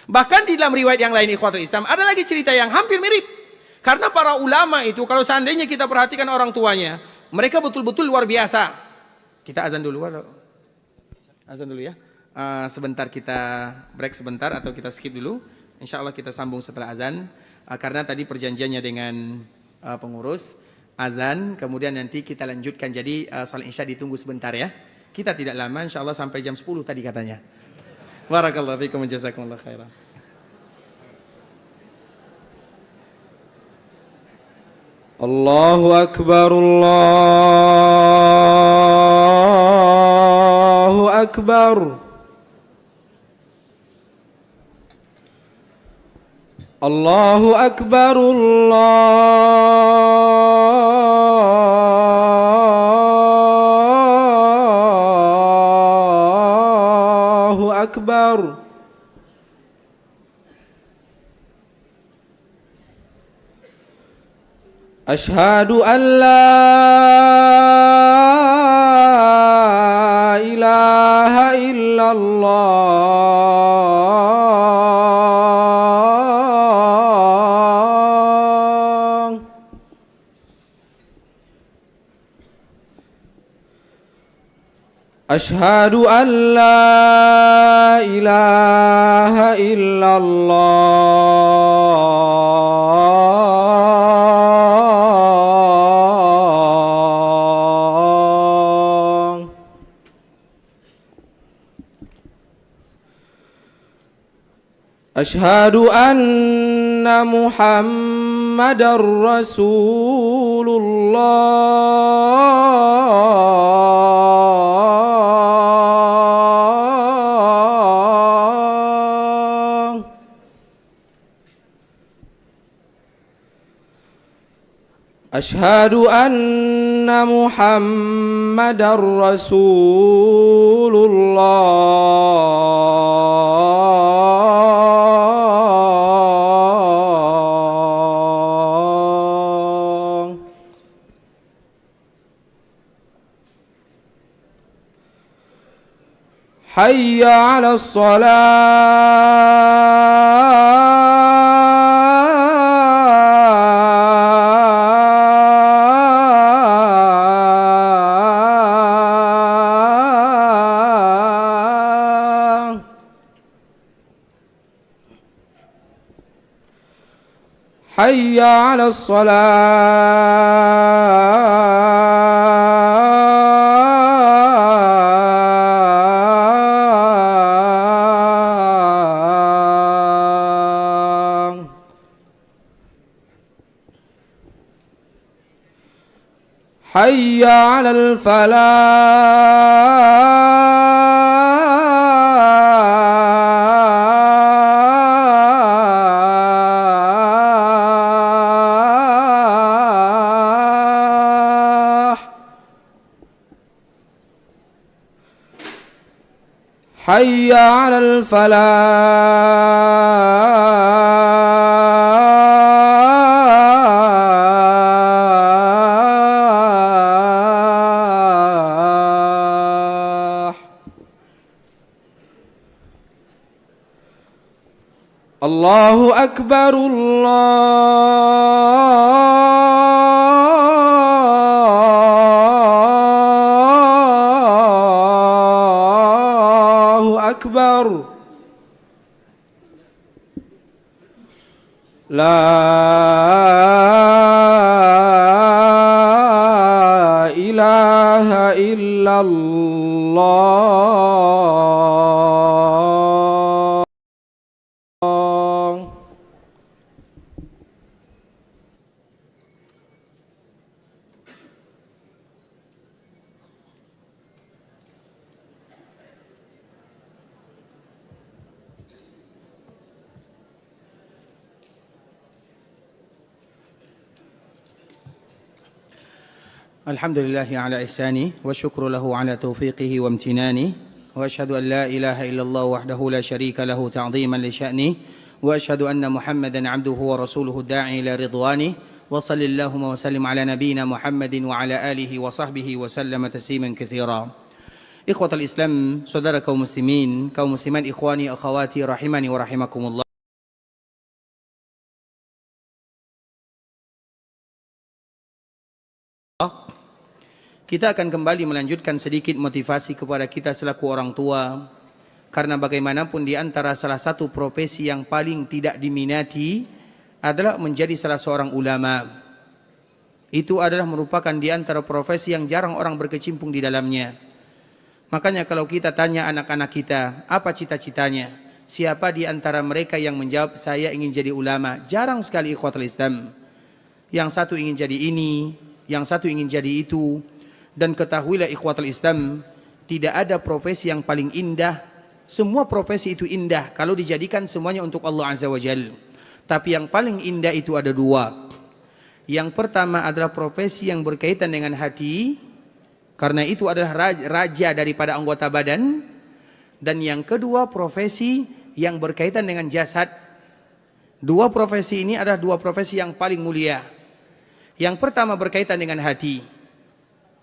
Bahkan di dalam riwayat yang lain ikhwatul Islam ada lagi cerita yang hampir mirip. Karena para ulama itu kalau seandainya kita perhatikan orang tuanya, mereka betul-betul luar biasa. Kita azan dulu. Azan dulu ya. Sebentar kita break sebentar atau kita skip dulu. Insya Allah kita sambung setelah azan. Karena tadi perjanjiannya dengan pengurus azan, kemudian nanti kita lanjutkan. Jadi salat isya ditunggu sebentar ya. Kita tidak lama, insya Allah sampai jam 10 tadi katanya. Barakallahu fiikum wa jazakumullahu khairan. Allahu akbar, Allahu akbar. Allahu akbar, Allahu akbar. Ashhadu an la ilaha illallah. Ashhadu an la ilaha illallah. Ashhadu anna Muhammadar Rasulullah. Ashhadu anna Muhammadar Rasulullah. Hayya 'alas shalah. Hayya 'alas shalah. Hayya 'alal falah. Hayya 'alal falah. Allahu akbar, Allahu akbar. La ilaha illallah. Alhamdulillahi ala ihsani wa syukru lahu ala taufiqihi wa amtinani wa ashhadu an la ilaha illallah wahdahu la syarika lahu ta'ziman li sya'ni wa ashhadu anna Muhammadan 'abduhu wa rasuluhu da'i ila ridwani Wa sallallahu wa sallim ala nabiyyina Muhammadin wa ala alihi wa sahbihi wa sallama tasliman katsira. Ikhwatal Islam, saudara kaum muslimin, kaum muslimat, ikhwani akhwati rahimani wa rahimakumullah. Kita akan kembali melanjutkan sedikit motivasi kepada kita selaku orang tua, karena bagaimanapun di antara salah satu profesi yang paling tidak diminati adalah menjadi salah seorang ulama. Itu adalah merupakan di antara profesi yang jarang orang berkecimpung di dalamnya. Makanya kalau kita tanya anak-anak kita, apa cita-citanya? Siapa di antara mereka yang menjawab, saya ingin jadi ulama? Jarang sekali ikhwatul Islam. Yang satu ingin jadi ini, yang satu ingin jadi itu. Dan ketahuilah ikhwatul Islam, tidak ada profesi yang paling indah. Semua profesi itu indah kalau dijadikan semuanya untuk Allah Azza wa Jalla. Tapi yang paling indah itu ada dua. Yang pertama adalah profesi yang berkaitan dengan hati, karena itu adalah raja daripada anggota badan. Dan yang kedua profesi yang berkaitan dengan jasad. Dua profesi ini adalah dua profesi yang paling mulia. Yang pertama berkaitan dengan hati.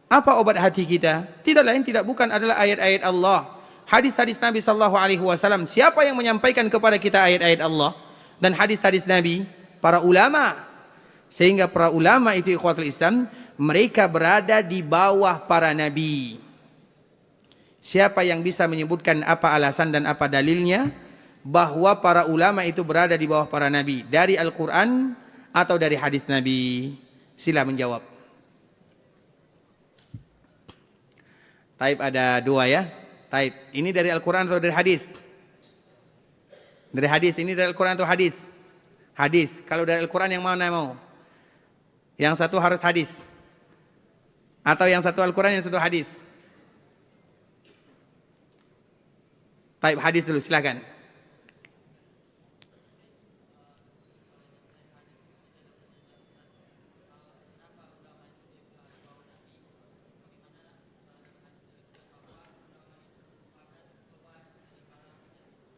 Apa obat hati kita? Tidak lain tidak bukan adalah ayat-ayat Allah, hadis-hadis Nabi sallallahu alaihi wasallam. Siapa yang menyampaikan kepada kita ayat-ayat Allah dan hadis-hadis Nabi? Para ulama. Sehingga para ulama itu ikhwatul Islam, mereka berada di bawah para nabi. Siapa yang bisa menyebutkan apa alasan dan apa dalilnya bahwa para ulama itu berada di bawah para nabi? Dari Al-Quran atau dari hadis Nabi? Sila menjawab. Taib ada dua ya. Taib, ini dari Al-Quran atau dari hadis? Dari hadis, ini dari Al-Quran atau hadis? Hadis. Kalau dari Al-Quran yang mana mau? Yang satu harus hadis. Atau yang satu Al-Quran, yang satu hadis? Taib, hadis dulu, silakan.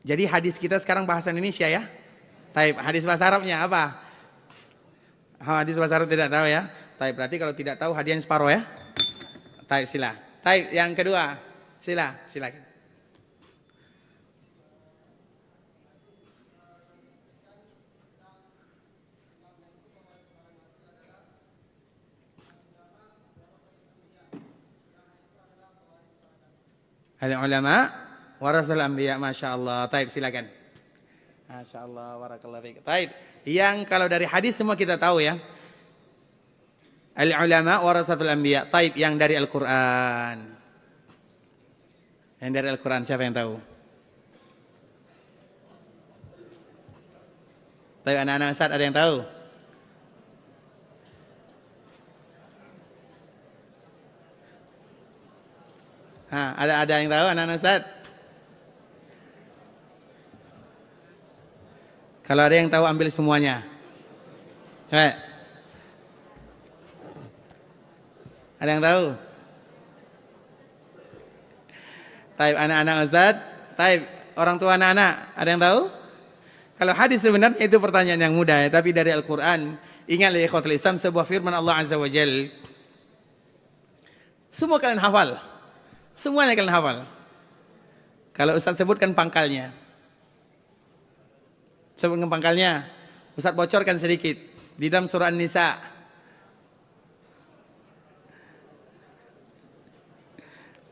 Jadi hadis kita sekarang bahasa Indonesia ya. Taib, hadis bahasa Arabnya apa? Hadis bahasa Arab tidak tahu ya. Taib, berarti kalau tidak tahu hadiahnya separuh ya. Taib, sila. Taib, yang kedua. Silakan. Al-ulama warasatul anbiya, Masya Allah. Taib, silakan. Masya Allah, barakallahu fiik. Taib, yang kalau dari hadis semua kita tahu ya. Al-ulama warasatul anbiya. Taib, yang dari Al-Quran. Yang dari Al-Quran, siapa yang tahu? Taib, anak-anak Ustaz ada yang tahu? Ada yang tahu anak-anak Ustaz? Kalau ada yang tahu ambil semuanya. Coba. Ada yang tahu? Taib, anak-anak Ustaz. Taib, orang tua anak-anak. Ada yang tahu? Kalau hadis sebenarnya itu pertanyaan yang mudah ya. Tapi dari Al-Quran, ingatlah ya ikhwatul Islam, sebuah firman Allah Azza wa Jal. Semua kalian hafal. Semuanya kalian hafal. Kalau Ustaz sebutkan pangkalnya. Sebutkan pangkalnya. Ustaz bocorkan sedikit. Di dalam surah An-Nisa.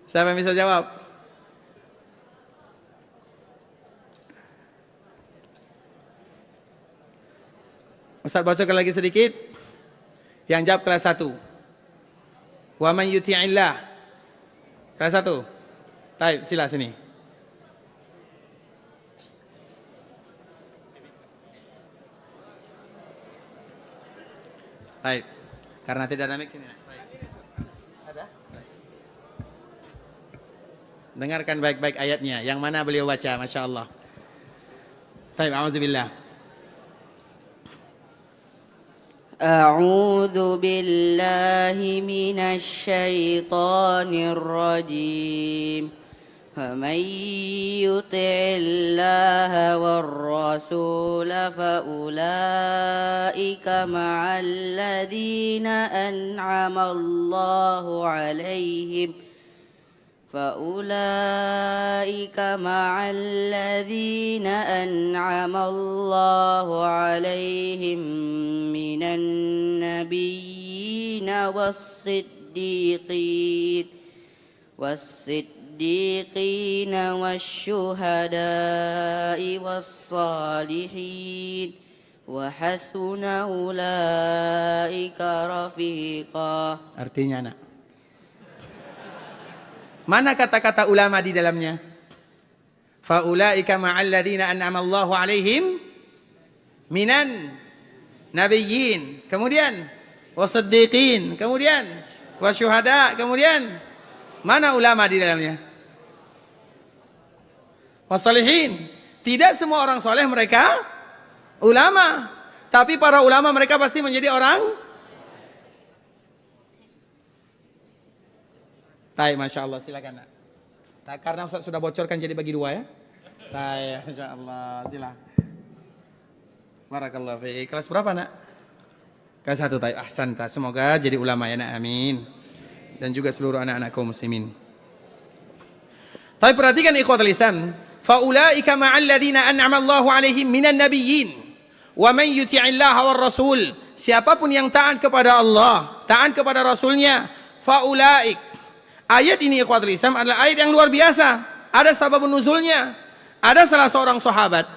Siapa yang bisa jawab? Ustaz bocorkan lagi sedikit. Yang jawab kelas 1. Wa man yuti'illah. Kelas 1. Taib, sila sini. Taib. Karena tidak ada mic sini. Ada? Dengarkan baik-baik ayatnya. Yang mana beliau baca, Masya Allah. Taib, a'udzubillah. أعوذ بالله من الشيطان الرجيم فمن يطع الله والرسول فأولئك مع الذين أنعم الله عليهم من النبيين والصديقين والشهداء والصالحين وحسن أولئك رفيقا. Artinya anak, mana kata-kata ulama di dalamnya? Faulaika ma'al ladzina an'ama Allahu 'alaihim minan nabiyyin, kemudian wasiddiqin, kemudian wasyuhada, kemudian mana ulama di dalamnya? Wasalihin. Tidak semua orang soleh mereka ulama, tapi para ulama mereka pasti menjadi orang. Baik, Masya Allah, silakan nak. Karena Ustaz sudah bocorkan jadi bagi dua ya. Baik, Masya Allah, silakan. Barakallahu fiik. Kelas berapa nak? Kelas 1. Taib. Ahsanta. Semoga jadi ulama ya nak. Amin. Dan juga seluruh anak-anak kaum muslimin. Tapi perhatikan ikhwatul Islam. Faulaika ma'al ladzina an'ama Allahu 'alaihim minan nabiyyin wa man yuti'illaha war rasul. Siapapun yang taat kepada Allah, taat kepada Rasulnya, faulaik. Ayat ini ikhwatul Islam adalah ayat yang luar biasa. Ada sabab nuzulnya. Ada salah seorang sahabat.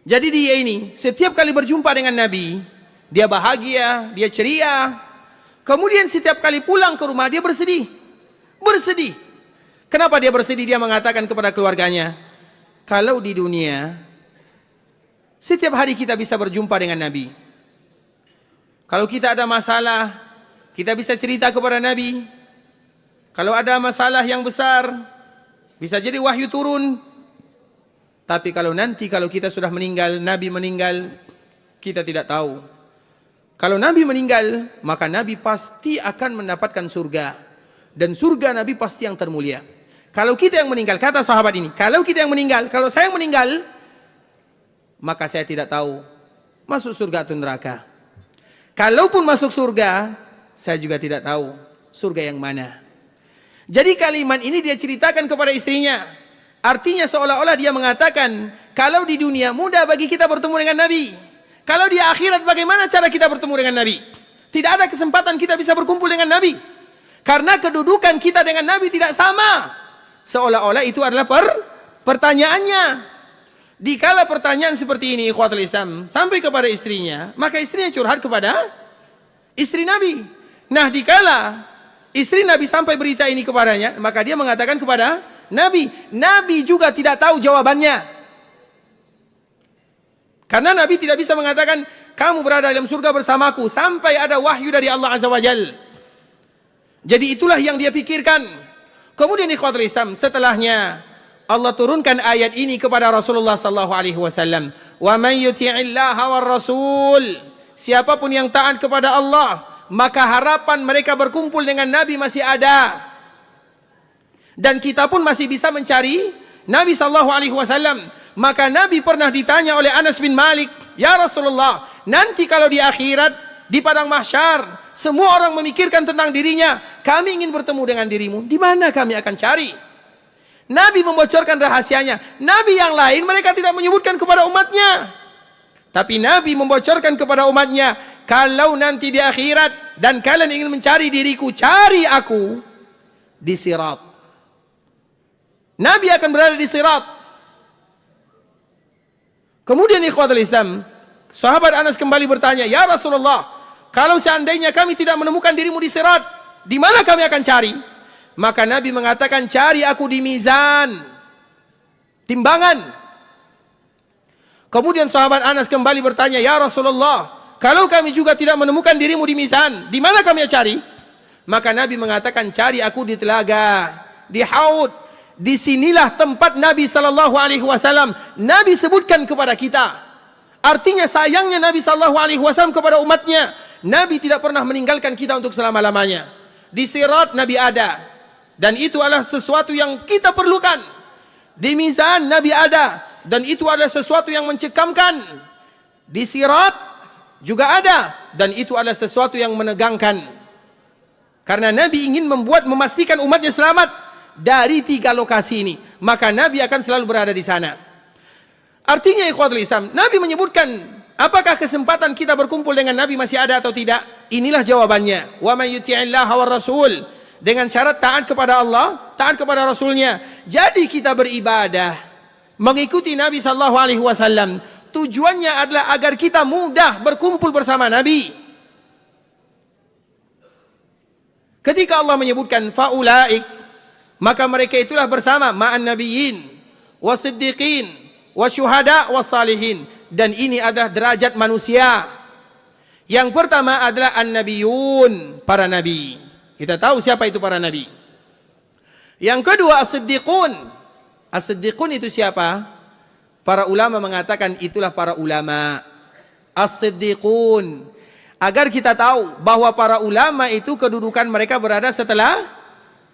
Jadi dia ini setiap kali berjumpa dengan Nabi, dia bahagia, dia ceria. Kemudian setiap kali pulang ke rumah dia bersedih. Bersedih. Kenapa dia bersedih? Dia mengatakan kepada keluarganya, kalau di dunia setiap hari kita bisa berjumpa dengan Nabi. Kalau kita ada masalah, kita bisa cerita kepada Nabi. Kalau ada masalah yang besar, bisa jadi wahyu turun. Tapi kalau kita sudah meninggal, Nabi meninggal, kita tidak tahu. Kalau Nabi meninggal, maka Nabi pasti akan mendapatkan surga. Dan surga Nabi pasti yang termulia. Kalau kita yang meninggal, kata sahabat ini, kalau kita yang meninggal, kalau saya yang meninggal, maka saya tidak tahu masuk surga atau neraka. Kalaupun masuk surga, saya juga tidak tahu surga yang mana. Jadi kalimat ini dia ceritakan kepada istrinya. Artinya seolah-olah dia mengatakan, kalau di dunia mudah bagi kita bertemu dengan Nabi. Kalau di akhirat bagaimana cara kita bertemu dengan Nabi? Tidak ada kesempatan kita bisa berkumpul dengan Nabi. Karena kedudukan kita dengan Nabi tidak sama. Seolah-olah itu adalah pertanyaannya. Dikala pertanyaan seperti ini, ikhwatul Islam, sampai kepada istrinya, maka istrinya curhat kepada istri Nabi. Nah, dikala istri Nabi sampai berita ini kepadanya, maka dia mengatakan kepada Nabi. Nabi juga tidak tahu jawabannya. Karena Nabi tidak bisa mengatakan, kamu berada dalam surga bersamaku, sampai ada wahyu dari Allah Azza wa Jal. Jadi itulah yang dia pikirkan. Kemudian ikhwatul Islam, setelahnya Allah turunkan ayat ini kepada Rasulullah sallallahu alaihi wasallam. Wa man yuti'illaha war rasul. Siapapun yang taat kepada Allah, maka harapan mereka berkumpul dengan Nabi masih ada. Dan kita pun masih bisa mencari Nabi sallallahu alaihi wasallam. Maka Nabi pernah ditanya oleh Anas bin Malik, "Ya Rasulullah, nanti kalau di akhirat, di padang mahsyar, semua orang memikirkan tentang dirinya, kami ingin bertemu dengan dirimu, di mana kami akan cari?" Nabi membocorkan rahasianya. Nabi yang lain mereka tidak menyebutkan kepada umatnya. Tapi Nabi membocorkan kepada umatnya, kalau nanti di akhirat dan kalian ingin mencari diriku, cari aku di sirat. Nabi akan berada di sirat. Kemudian ikhwatul Islam, sahabat Anas kembali bertanya, "Ya Rasulullah, kalau seandainya kami tidak menemukan dirimu di sirat, di mana kami akan cari?" Maka Nabi mengatakan, "Cari aku di mizan, timbangan." Kemudian sahabat Anas kembali bertanya, "Ya Rasulullah, kalau kami juga tidak menemukan dirimu di mizan, di mana kami cari?" Maka Nabi mengatakan, "Cari aku di telaga, di haud." Disinilah tempat Nabi sallallahu alaihi wasallam Nabi sebutkan kepada kita. Artinya sayangnya Nabi sallallahu alaihi wasallam kepada umatnya. Nabi tidak pernah meninggalkan kita untuk selama-lamanya. Di sirat Nabi ada. Dan itu adalah sesuatu yang kita perlukan. Di mizan Nabi ada, dan itu adalah sesuatu yang mencekamkan. Di sirat juga ada, dan itu adalah sesuatu yang menegangkan. Karena Nabi ingin memastikan umatnya selamat dari 3 lokasi ini, maka Nabi akan selalu berada di sana. Artinya ikhwatul Islam, Nabi menyebutkan, apakah kesempatan kita berkumpul dengan Nabi masih ada atau tidak? Inilah jawabannya. Wa may yuti'illaha war rasul, dengan syarat taat kepada Allah, taat kepada Rasulnya. Jadi kita beribadah mengikuti Nabi sallallahu alaihi wasallam, tujuannya adalah agar kita mudah berkumpul bersama Nabi. Ketika Allah menyebutkan faulaik, maka mereka itulah bersama ma'an nabiyyin wasiddiqin wasyuhada wassalihin. Dan ini adalah derajat manusia. Yang pertama adalah an-nabiyun, para nabi. Kita tahu siapa itu para nabi. Yang kedua as-siddiqun. As-siddiqun itu siapa? Para ulama mengatakan itulah para ulama. As-siddiqun. Agar kita tahu bahwa para ulama itu kedudukan mereka berada setelah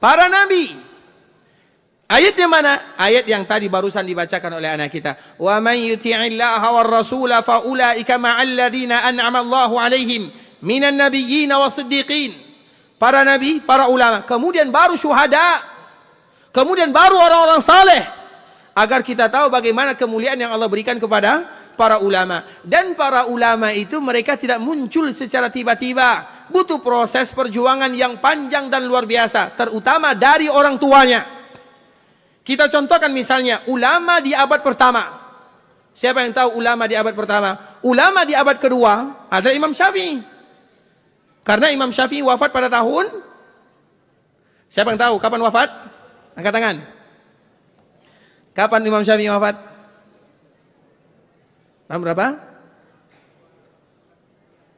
para nabi. Ayatnya mana? Ayat yang tadi barusan dibacakan oleh anak kita. Wa may yuti'illaha war rasula fa ulaika ma'al ladzina an'ama Allahu 'alaihim minan nabiyyin wasiddiqin. Para nabi, para ulama, kemudian baru syuhada, kemudian baru orang-orang saleh. Agar kita tahu bagaimana kemuliaan yang Allah berikan kepada para ulama. Dan para ulama itu mereka tidak muncul secara tiba-tiba. Butuh proses perjuangan yang panjang dan luar biasa, terutama dari orang tuanya. Kita contohkan misalnya ulama di abad pertama. Siapa yang tahu ulama di abad pertama? Ulama di abad kedua adalah Imam Syafi'i. Karena Imam Syafi'i wafat pada tahun, siapa yang tahu kapan wafat? Angkat tangan. Kapan Imam Syafi'i wafat? Tahun berapa?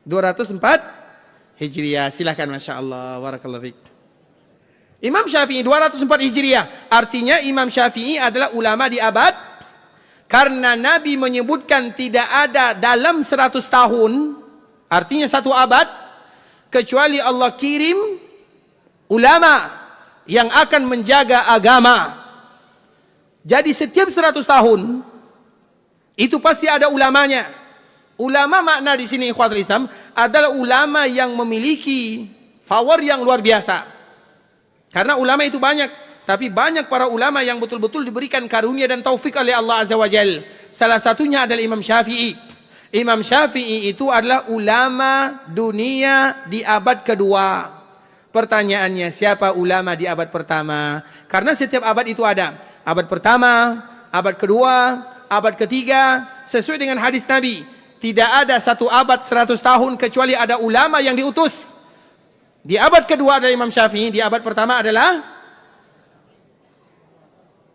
204 Hijriah. Silahkan, Masya Allah. Barakallahu fiik. Imam Syafi'i 204 Hijriah. Artinya Imam Syafi'i adalah ulama di abad, karena Nabi menyebutkan tidak ada dalam 100 tahun, artinya 1 abad, kecuali Allah kirim ulama yang akan menjaga agama. Jadi setiap 100 tahun itu pasti ada ulamanya. Ulama makna di sini ikhwatul Islam adalah ulama yang memiliki power yang luar biasa. Karena ulama itu banyak, tapi banyak para ulama yang betul-betul diberikan karunia dan taufik oleh Allah Azza wa Jal. Salah satunya adalah Imam Syafi'i. Imam Syafi'i itu adalah ulama dunia di abad kedua. Pertanyaannya, siapa ulama di abad pertama? Karena setiap abad itu ada. Abad pertama, abad kedua, abad ketiga, sesuai dengan hadis Nabi. Tidak ada 1 abad 100 tahun kecuali ada ulama yang diutus. Di abad kedua adalah Imam Syafi'i, di abad pertama adalah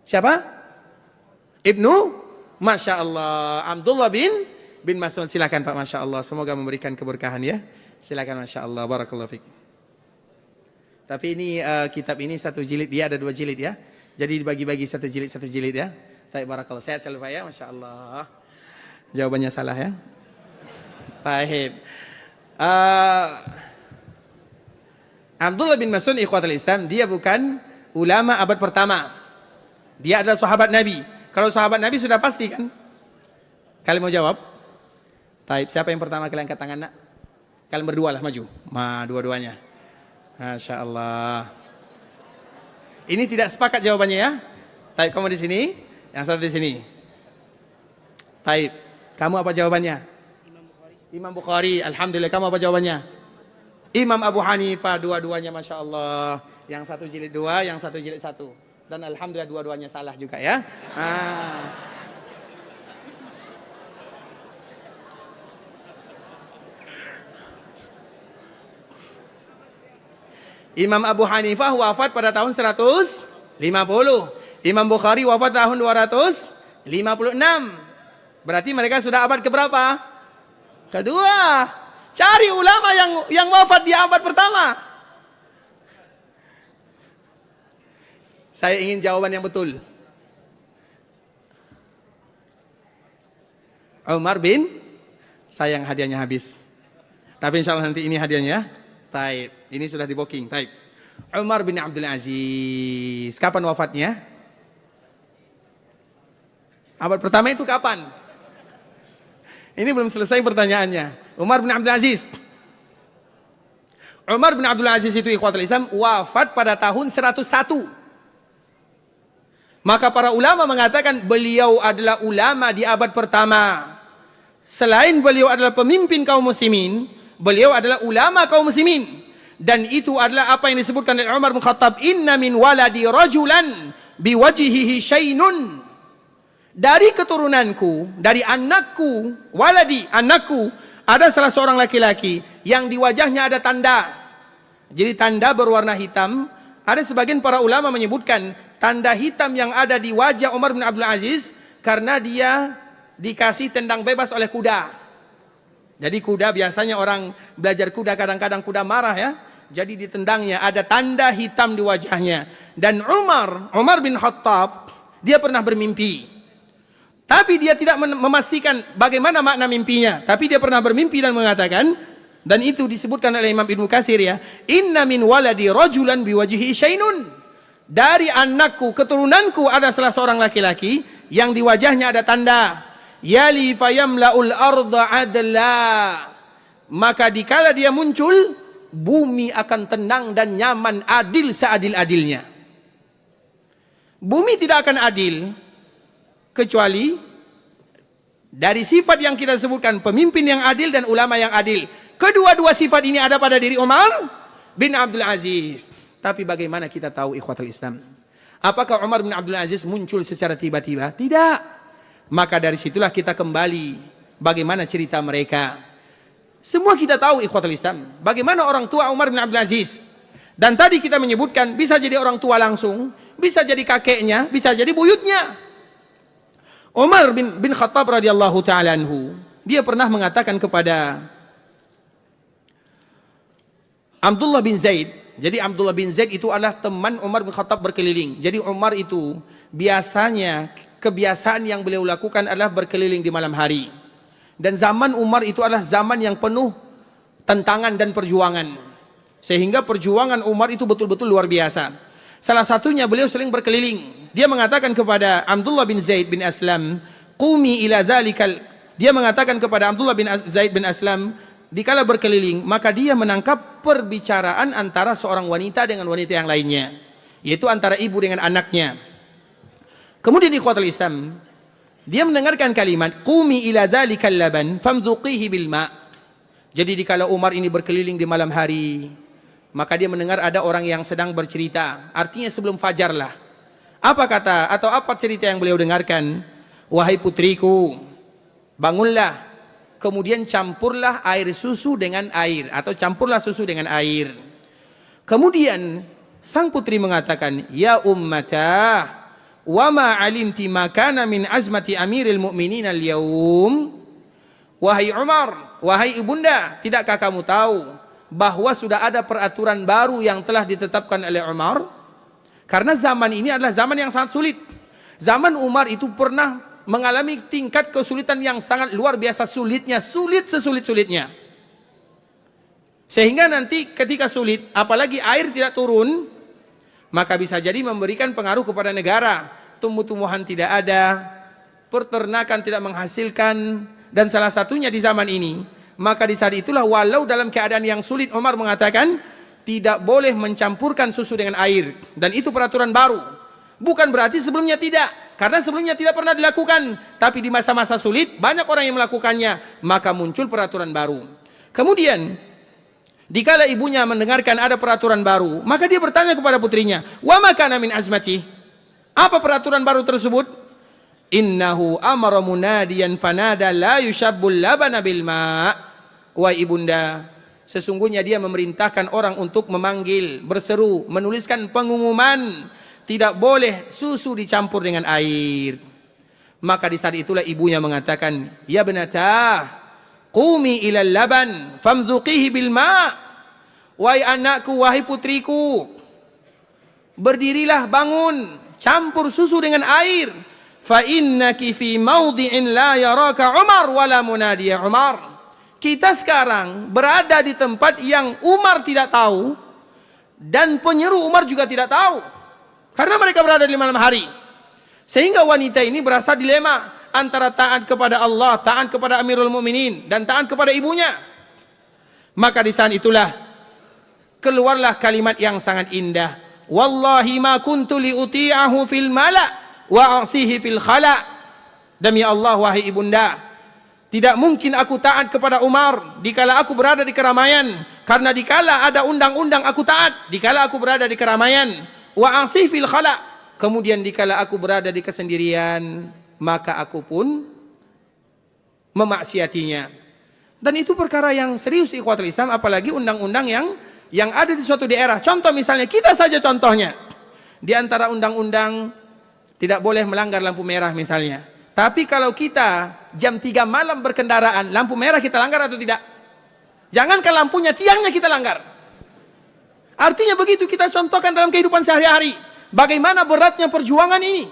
siapa? Ibnu, Masya Allah, Abdullah bin Mas'ud. Silakan Pak, Masya Allah. Semoga memberikan keberkahan ya. Silakan, Masya Allah. Barakallahu fiik. Tapi ini kitab ini 1 jilid, dia ada 2 jilid ya. Jadi dibagi-bagi 1 jilid ya. Baik, barakallah. Sehat selalu Pak ya, Masya Allah. Jawabannya salah ya. Baik. Abdullah bin Mas'ud ikhwatul Islam, dia bukan ulama abad pertama. Dia adalah sahabat Nabi. Kalau sahabat Nabi sudah pasti kan? Kalian mau jawab? Baik, siapa yang pertama kalian angkat tangan nak? Kalian berdua lah maju. Dua-duanya. Masya Allah. Ini tidak sepakat jawabannya ya. Baik, kamu di sini, yang satu di sini. Baik, kamu apa jawabannya? Imam Bukhari. Alhamdulillah, kamu apa jawabannya? Imam Abu Hanifah. Dua-duanya Masya Allah. Yang 1 jilid 2, yang 1 jilid 1. Dan Alhamdulillah dua-duanya salah juga ya. Imam Abu Hanifah wafat pada tahun 150. Imam Bukhari wafat tahun 256. Berarti mereka sudah abad keberapa? Kedua. Cari ulama yang wafat di abad pertama. Saya ingin jawaban yang betul. Umar bin, sayang hadiahnya habis. Tapi insya Allah nanti ini hadiahnya. Taib. Ini sudah di booking. Taib. Umar bin Abdul Aziz. Kapan wafatnya? Abad pertama itu kapan? Ini belum selesai pertanyaannya. Umar bin Abdul Aziz. Umar bin Abdul Aziz itu ikhwatul Islam wafat pada tahun 101. Maka para ulama mengatakan beliau adalah ulama di abad pertama. Selain beliau adalah pemimpin kaum muslimin, beliau adalah ulama kaum muslimin. Dan itu adalah apa yang disebutkan oleh Umar bin Khattab, inna min waladi rajulan biwajhihi syainun. Dari keturunanku, dari anakku, waladi, anakku, ada salah seorang laki-laki yang di wajahnya ada tanda. Jadi tanda berwarna hitam. Ada sebagian para ulama menyebutkan tanda hitam yang ada di wajah Umar bin Abdul Aziz karena dia dikasih tendang bebas oleh kuda. Jadi kuda, biasanya orang belajar kuda kadang-kadang kuda marah ya. Jadi ditendangnya, ada tanda hitam di wajahnya. Dan Umar bin Khattab, dia pernah bermimpi. Tapi dia tidak memastikan bagaimana makna mimpinya. Tapi dia pernah bermimpi dan mengatakan, dan itu disebutkan oleh Imam Ibnu Katsir ya, inna min waladi rajulan biwajhihi syainun. Dari anakku, keturunanku ada salah seorang laki-laki yang di wajahnya ada tanda. Yali fayamla'ul arda adla. Maka dikala dia muncul, bumi akan tenang dan nyaman, adil seadil-adilnya. Bumi tidak akan adil kecuali dari sifat yang kita sebutkan, pemimpin yang adil dan ulama yang adil. Kedua-dua sifat ini ada pada diri Umar bin Abdul Aziz. Tapi bagaimana kita tahu ikhwatul Islam? Apakah Umar bin Abdul Aziz muncul secara tiba-tiba? Tidak. Maka dari situlah kita kembali bagaimana cerita mereka. Semua kita tahu ikhwatul Islam, bagaimana orang tua Umar bin Abdul Aziz. Dan tadi kita menyebutkan bisa jadi orang tua langsung, bisa jadi kakeknya, bisa jadi buyutnya. Umar bin Khattab radhiyallahu ta'ala anhu, dia pernah mengatakan kepada Abdullah bin Zaid. Jadi Abdullah bin Zaid itu adalah teman Umar bin Khattab berkeliling. Jadi Umar itu biasanya, kebiasaan yang beliau lakukan adalah berkeliling di malam hari. Dan zaman Umar itu adalah zaman yang penuh tantangan dan perjuangan. Sehingga perjuangan Umar itu betul-betul luar biasa. Salah satunya beliau sering berkeliling. Dia mengatakan kepada Abdullah bin Zaid bin Aslam, qumi ila dhalikal. Dia mengatakan kepada Abdullah bin Zaid bin Aslam, dikala berkeliling, maka dia menangkap perbicaraan antara seorang wanita dengan wanita yang lainnya, yaitu antara ibu dengan anaknya. Kemudian di ikhwatul Islam, dia mendengarkan kalimat qumi ila dhalikal laban famdhuqihi bil ma'. Jadi dikala Umar ini berkeliling di malam hari, maka dia mendengar ada orang yang sedang bercerita. Artinya sebelum fajar lah. Apa kata atau apa cerita yang beliau dengarkan? Wahai putriku, bangunlah, kemudian campurlah air susu dengan air, atau campurlah susu dengan air. Kemudian sang putri mengatakan, ya ummatah, wa ma alimti ma kana min azmati amiril mu'minin al-yawm. Wahai Umar, wahai ibunda, tidakkah kamu tahu bahwa sudah ada peraturan baru yang telah ditetapkan oleh Umar? Karena zaman ini adalah zaman yang sangat sulit. Zaman Umar itu pernah mengalami tingkat kesulitan yang sangat luar biasa sulitnya, sulit sesulit-sulitnya. Sehingga nanti ketika sulit, apalagi air tidak turun, maka bisa jadi memberikan pengaruh kepada negara. Tumbuh-tumbuhan tidak ada, peternakan tidak menghasilkan, dan salah satunya di zaman ini. Maka di saat itulah walau dalam keadaan yang sulit, Umar mengatakan tidak boleh mencampurkan susu dengan air. Dan itu peraturan baru. Bukan berarti sebelumnya tidak, karena sebelumnya tidak pernah dilakukan. Tapi di masa-masa sulit banyak orang yang melakukannya, maka muncul peraturan baru. Kemudian dikala ibunya mendengarkan ada peraturan baru, maka dia bertanya kepada putrinya, wa ma kana min azmati? Apa peraturan baru tersebut? Innahu amara munadiyan fanada la yushabbul labana bil ma'. Wahai ibunda, sesungguhnya dia memerintahkan orang untuk memanggil, berseru, menuliskan pengumuman, tidak boleh susu dicampur dengan air. Maka di saat itulah ibunya mengatakan, ya benatah, qumi ilal laban famdhuqihi bil ma'. Wahai anakku, wahai putriku, berdirilah, bangun, campur susu dengan air. Fa innaki fi mawdi'in la yaraka Umar wala munadiya Umar. Kita sekarang berada di tempat yang Umar tidak tahu dan penyeru Umar juga tidak tahu, karena mereka berada di malam hari. Sehingga wanita ini berasa dilema antara taat kepada Allah, taat kepada Amirul Mukminin, dan taat kepada ibunya. Maka di saat itulah keluarlah kalimat yang sangat indah. Wallahi ma kuntu liuti'ahu fil mala wa asihi fil khala. Demi Allah wahai ibunda, tidak mungkin aku taat kepada Umar dikala aku berada di keramaian, karena dikala ada undang-undang aku taat, dikala aku berada di keramaian. Wa asihi fil khala. Kemudian dikala aku berada di kesendirian, maka aku pun memaksiatinya. Dan itu perkara yang serius ikhwatul Islam, apalagi undang-undang yang ada di suatu daerah. Contoh misalnya, kita saja contohnya. Di antara undang-undang tidak boleh melanggar lampu merah misalnya. Tapi kalau kita jam 3 malam berkendaraan, lampu merah kita langgar atau tidak? Jangankan lampunya, tiangnya kita langgar. Artinya begitu, kita contohkan dalam kehidupan sehari-hari. Bagaimana beratnya perjuangan ini.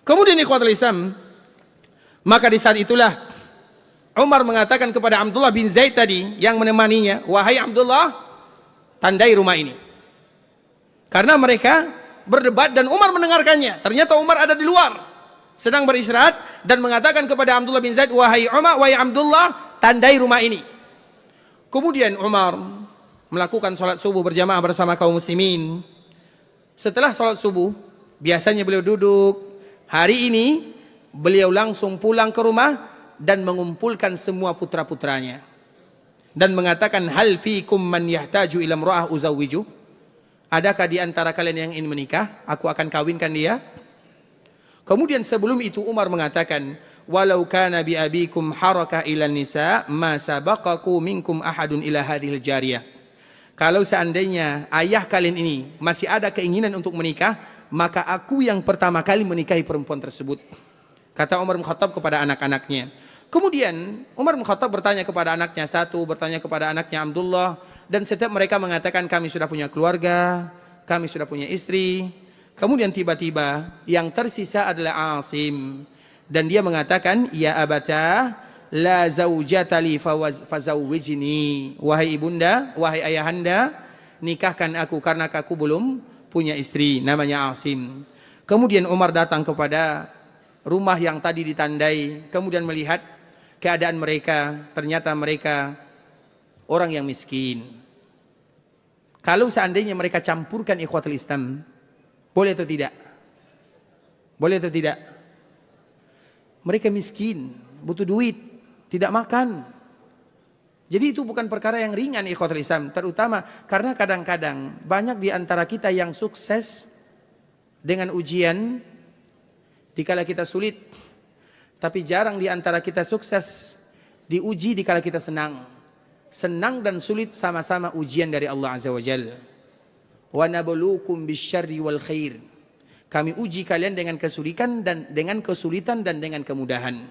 Kemudian ikhwatul Islam, maka di saat itulah Umar mengatakan kepada Abdullah bin Zaid tadi yang menemaninya, wahai Abdullah, tandai rumah ini. Karena mereka berdebat dan Umar mendengarkannya. Ternyata Umar ada di luar, sedang beristirahat, dan mengatakan kepada Abdullah bin Zaid, wahai Umar, wahai Abdullah, tandai rumah ini. Kemudian Umar melakukan sholat subuh berjamaah bersama kaum muslimin. Setelah sholat subuh, biasanya beliau duduk. Hari ini beliau langsung pulang ke rumah dan mengumpulkan semua putra-putranya dan mengatakan, hal fikum man yahtaju ila imra'ah uzawwiju? Adakah di antara kalian yang ingin menikah? Aku akan kawinkan dia. Kemudian sebelum itu Umar mengatakan, walau kana bi abikum haraka ila nisa ma sabaqaku minkum ahadun ila hadhil jariyah. Kalau seandainya ayah kalian ini masih ada keinginan untuk menikah, maka aku yang pertama kali menikahi perempuan tersebut. Kata Umar bin Khattab kepada anak-anaknya. Kemudian Umar bin Khattab bertanya kepada anaknya satu, bertanya kepada anaknya Abdullah, dan setiap mereka mengatakan, kami sudah punya keluarga, kami sudah punya istri. Kemudian tiba-tiba yang tersisa adalah Asim, dan dia mengatakan, ya abata la zaujata li fazawwijni. Wahai ibunda, wahai ayahanda, nikahkan aku karena aku belum punya istri. Namanya Asim. Kemudian Umar datang kepada rumah yang tadi ditandai, kemudian melihat keadaan mereka. Ternyata mereka orang yang miskin. Kalau seandainya mereka campurkan ikhwatul Islam, boleh atau tidak? Boleh atau tidak? Mereka miskin, butuh duit, tidak makan. Jadi itu bukan perkara yang ringan ikhwatul Islam, terutama karena kadang-kadang banyak di antara kita yang sukses dengan ujian dikala kita sulit, tapi jarang di antara kita sukses diuji dikala kita senang. Senang dan sulit sama-sama ujian dari Allah Azza wa Jalla. Wa nabluukum bisyarri wal khair. Kami uji kalian dengan kesulitan dan dengan kemudahan.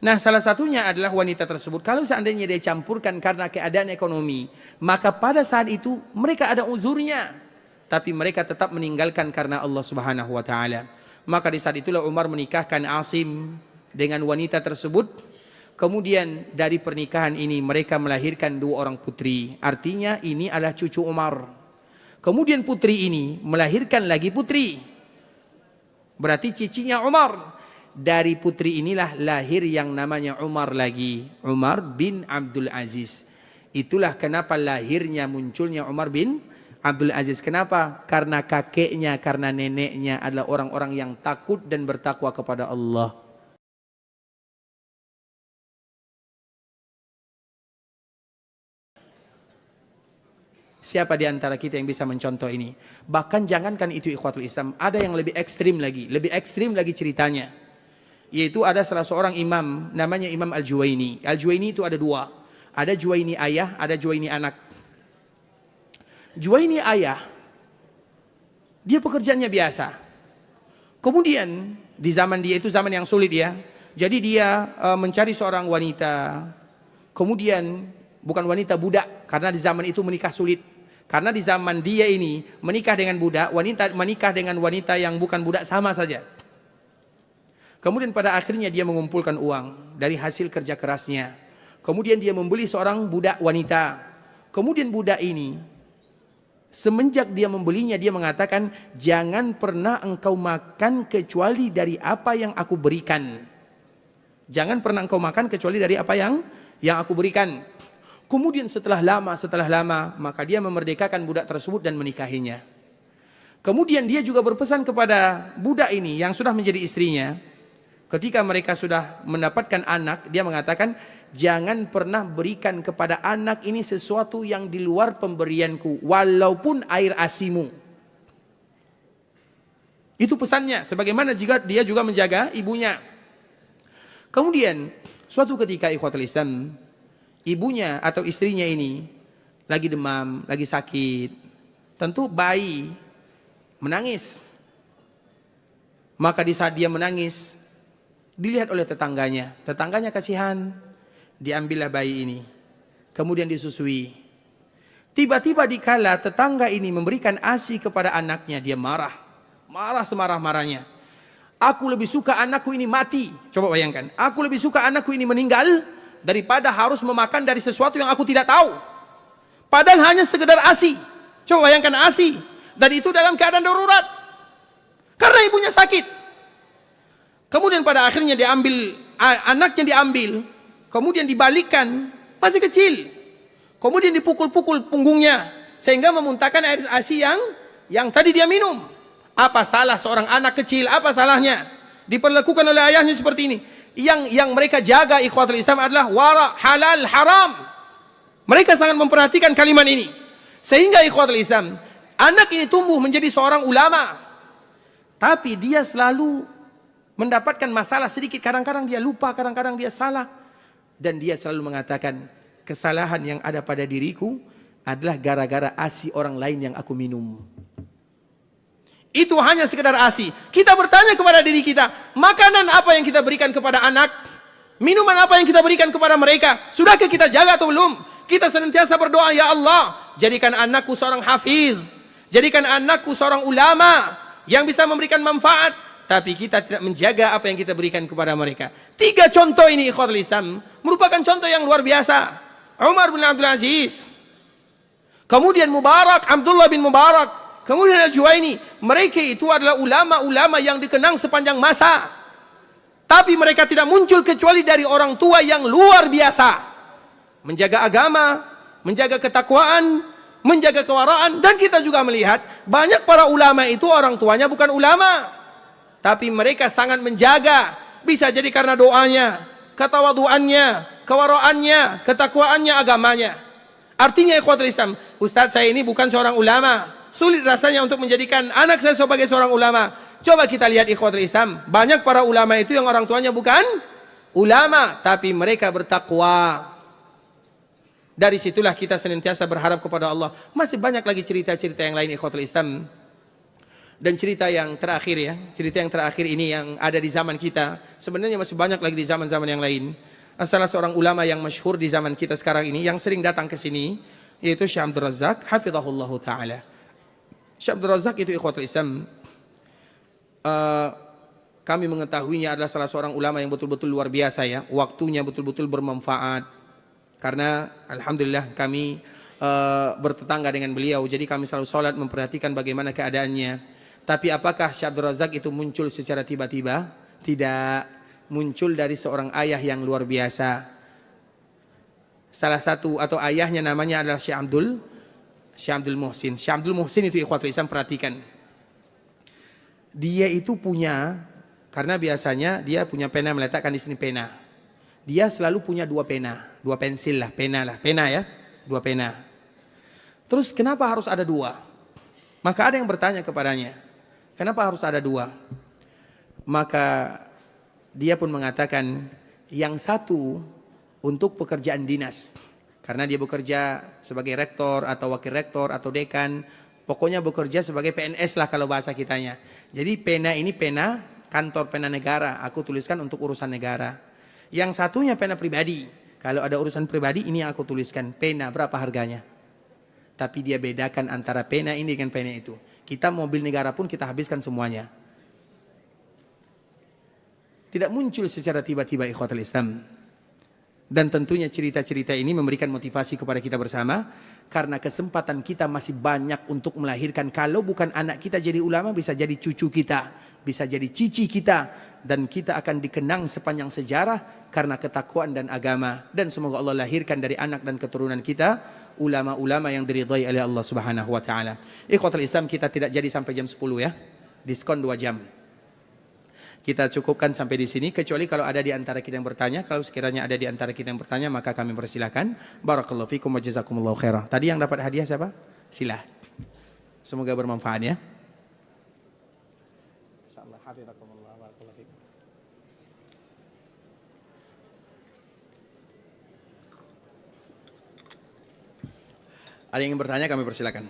Nah, salah satunya adalah wanita tersebut. Kalau seandainya dia campurkan karena keadaan ekonomi, maka pada saat itu mereka ada uzurnya, tapi mereka tetap meninggalkan karena Allah Subhanahu wa taala. Maka di saat itulah Umar menikahkan Asim dengan wanita tersebut. Kemudian dari pernikahan ini mereka melahirkan 2 orang putri. Artinya ini adalah cucu Umar. Kemudian putri ini melahirkan lagi putri. Berarti cicinya Umar. Dari putri inilah lahir yang namanya Umar lagi, Umar bin Abdul Aziz. Itulah kenapa lahirnya munculnya Umar bin Abdul Aziz. Kenapa? Karena kakeknya, karena neneknya adalah orang-orang yang takut dan bertakwa kepada Allah. Siapa di antara kita yang bisa mencontoh ini? Bahkan jangankan itu ikhwatul Islam, ada yang lebih ekstrim lagi ceritanya. Yaitu ada salah seorang imam, namanya Imam Al-Juwaini. Al-Juwaini itu ada 2. Ada Juwaini ayah, ada Juwaini anak. Juwaini ayah, dia pekerjaannya biasa. Kemudian di zaman dia itu zaman yang sulit ya. Jadi dia mencari seorang wanita. Kemudian bukan wanita, budak. Karena di zaman itu menikah sulit. Karena di zaman dia ini menikah dengan budak, wanita menikah dengan wanita yang bukan budak sama saja. Kemudian pada akhirnya dia mengumpulkan uang dari hasil kerja kerasnya. Kemudian dia membeli seorang budak wanita. Kemudian budak ini Semenjak dia membelinya, dia mengatakan, jangan pernah engkau makan kecuali dari apa yang aku berikan. Jangan pernah engkau makan kecuali dari apa yang aku berikan. Kemudian setelah lama, maka dia memerdekakan budak tersebut dan menikahinya. Kemudian dia juga berpesan kepada budak ini yang sudah menjadi istrinya, ketika mereka sudah mendapatkan anak, dia mengatakan, jangan pernah berikan kepada anak ini sesuatu yang di luar pemberianku, walaupun air asimu. Itu pesannya, sebagaimana jika dia juga menjaga ibunya. Kemudian, suatu ketika ikhwatul Islam, ibunya atau istrinya ini lagi demam, lagi sakit. Tentu bayi menangis. Maka di saat dia menangis, dilihat oleh tetangganya. Tetangganya kasihan. Diambillah bayi ini, kemudian disusui. Tiba-tiba dikala tetangga ini memberikan ASI kepada anaknya, dia marah semarah-marahnya. Aku lebih suka anakku ini mati. Coba bayangkan, aku lebih suka anakku ini meninggal daripada harus memakan dari sesuatu yang aku tidak tahu. Padahal hanya sekedar ASI. Coba bayangkan ASI, dan itu dalam keadaan darurat karena ibunya sakit. Kemudian pada akhirnya diambil, anaknya diambil, kemudian dibalikkan, masih kecil. Kemudian dipukul-pukul punggungnya sehingga memuntahkan air ASI yang tadi dia minum. Apa salah seorang anak kecil? Apa salahnya? Diperlakukan oleh ayahnya seperti ini. Yang mereka jaga ikhwatul Islam adalah wara, halal, haram. Mereka sangat memperhatikan kalimat ini. Sehingga ikhwatul Islam, anak ini tumbuh menjadi seorang ulama. Tapi dia selalu mendapatkan masalah sedikit. Kadang-kadang dia lupa, kadang-kadang dia salah. Dan dia selalu mengatakan, kesalahan yang ada pada diriku adalah gara-gara ASI orang lain yang aku minum. Itu hanya sekedar ASI. Kita bertanya kepada diri kita, makanan apa yang kita berikan kepada anak? Minuman apa yang kita berikan kepada mereka? Sudahkah kita jaga atau belum? Kita senantiasa berdoa, ya Allah, jadikan anakku seorang hafiz, jadikan anakku seorang ulama yang bisa memberikan manfaat. Tapi kita tidak menjaga apa yang kita berikan kepada mereka. 3 contoh ini ikhwatul Islam merupakan contoh yang luar biasa. Umar bin Abdul Aziz, kemudian Mubarak, Abdullah bin Mubarak, kemudian Al-Juwaini. Mereka itu adalah ulama-ulama yang dikenang sepanjang masa. Tapi mereka tidak muncul kecuali dari orang tua yang luar biasa. Menjaga agama, menjaga ketakwaan, menjaga kewaraan. Dan kita juga melihat banyak para ulama itu orang tuanya bukan ulama, tapi mereka sangat menjaga. Bisa jadi karena doanya, ketawaduannya, kewaraannya, ketakwaannya, agamanya. Artinya ikhwatul Islam, Ustadz saya ini bukan seorang ulama, sulit rasanya untuk menjadikan anak saya sebagai seorang ulama. Coba kita lihat ikhwatul Islam, banyak para ulama itu yang orang tuanya bukan ulama, tapi mereka bertakwa. Dari situlah kita senantiasa berharap kepada Allah. Masih banyak lagi cerita-cerita yang lain ikhwatul Islam. Dan cerita yang terakhir ya, cerita yang terakhir ini yang ada di zaman kita, sebenarnya masih banyak lagi di zaman-zaman yang lain. Salah seorang ulama yang masyhur di zaman kita sekarang ini, yang sering datang ke sini, yaitu Syekh Abdul Razak, hafizahullah ta'ala. Syekh Abdul Razak itu ikhwatul Islam, kami mengetahuinya adalah salah seorang ulama yang betul-betul luar biasa ya, waktunya betul-betul bermanfaat. Karena alhamdulillah kami bertetangga dengan beliau, jadi kami selalu sholat memperhatikan bagaimana keadaannya. Tapi apakah Syekh Abdul Razak itu muncul secara tiba-tiba? Tidak, muncul dari seorang ayah yang luar biasa. Salah satu atau ayahnya namanya adalah Syekh Abdul Muhsin. Syekh Abdul Muhsin itu ikhwatul Islam perhatikan. Dia itu punya, karena biasanya dia punya pena, meletakkan di sini pena. Dia selalu punya 2 pena, 2 pensil lah, pena ya, 2 pena. Terus kenapa harus ada 2? Maka ada yang bertanya kepadanya, kenapa harus ada 2? Maka dia pun mengatakan, yang satu untuk pekerjaan dinas. Karena dia bekerja sebagai rektor atau wakil rektor atau dekan. Pokoknya bekerja sebagai PNS lah kalau bahasa kitanya. Jadi pena ini pena kantor, pena negara. Aku tuliskan untuk urusan negara. Yang satunya pena pribadi. Kalau ada urusan pribadi ini yang aku tuliskan. Pena berapa harganya? Tapi dia bedakan antara pena ini dengan pena itu. Kita mobil negara pun kita habiskan semuanya. Tidak muncul secara tiba-tiba ikhwatul Islam. Dan tentunya cerita-cerita ini memberikan motivasi kepada kita bersama. Karena kesempatan kita masih banyak untuk melahirkan. Kalau bukan anak kita jadi ulama, bisa jadi cucu kita, bisa jadi cici kita, dan kita akan dikenang sepanjang sejarah karena ketakwaan dan agama. Dan semoga Allah lahirkan dari anak dan keturunan kita ulama-ulama yang diridhai oleh Allah Subhanahu wa taala. Ikhwatul Islam, kita tidak jadi sampai jam 10 ya. Diskon 2 jam. Kita cukupkan sampai di sini, kecuali kalau ada di antara kita yang bertanya. Kalau sekiranya ada di antara kita yang bertanya, maka kami persilakan. Barakallahu fikum wa jazakumullahu khairah. Tadi yang dapat hadiah siapa? Sila. Semoga bermanfaat ya. Insyaallah hafizakumullah barakallahu fikum. Ada yang ingin bertanya, kami persilakan.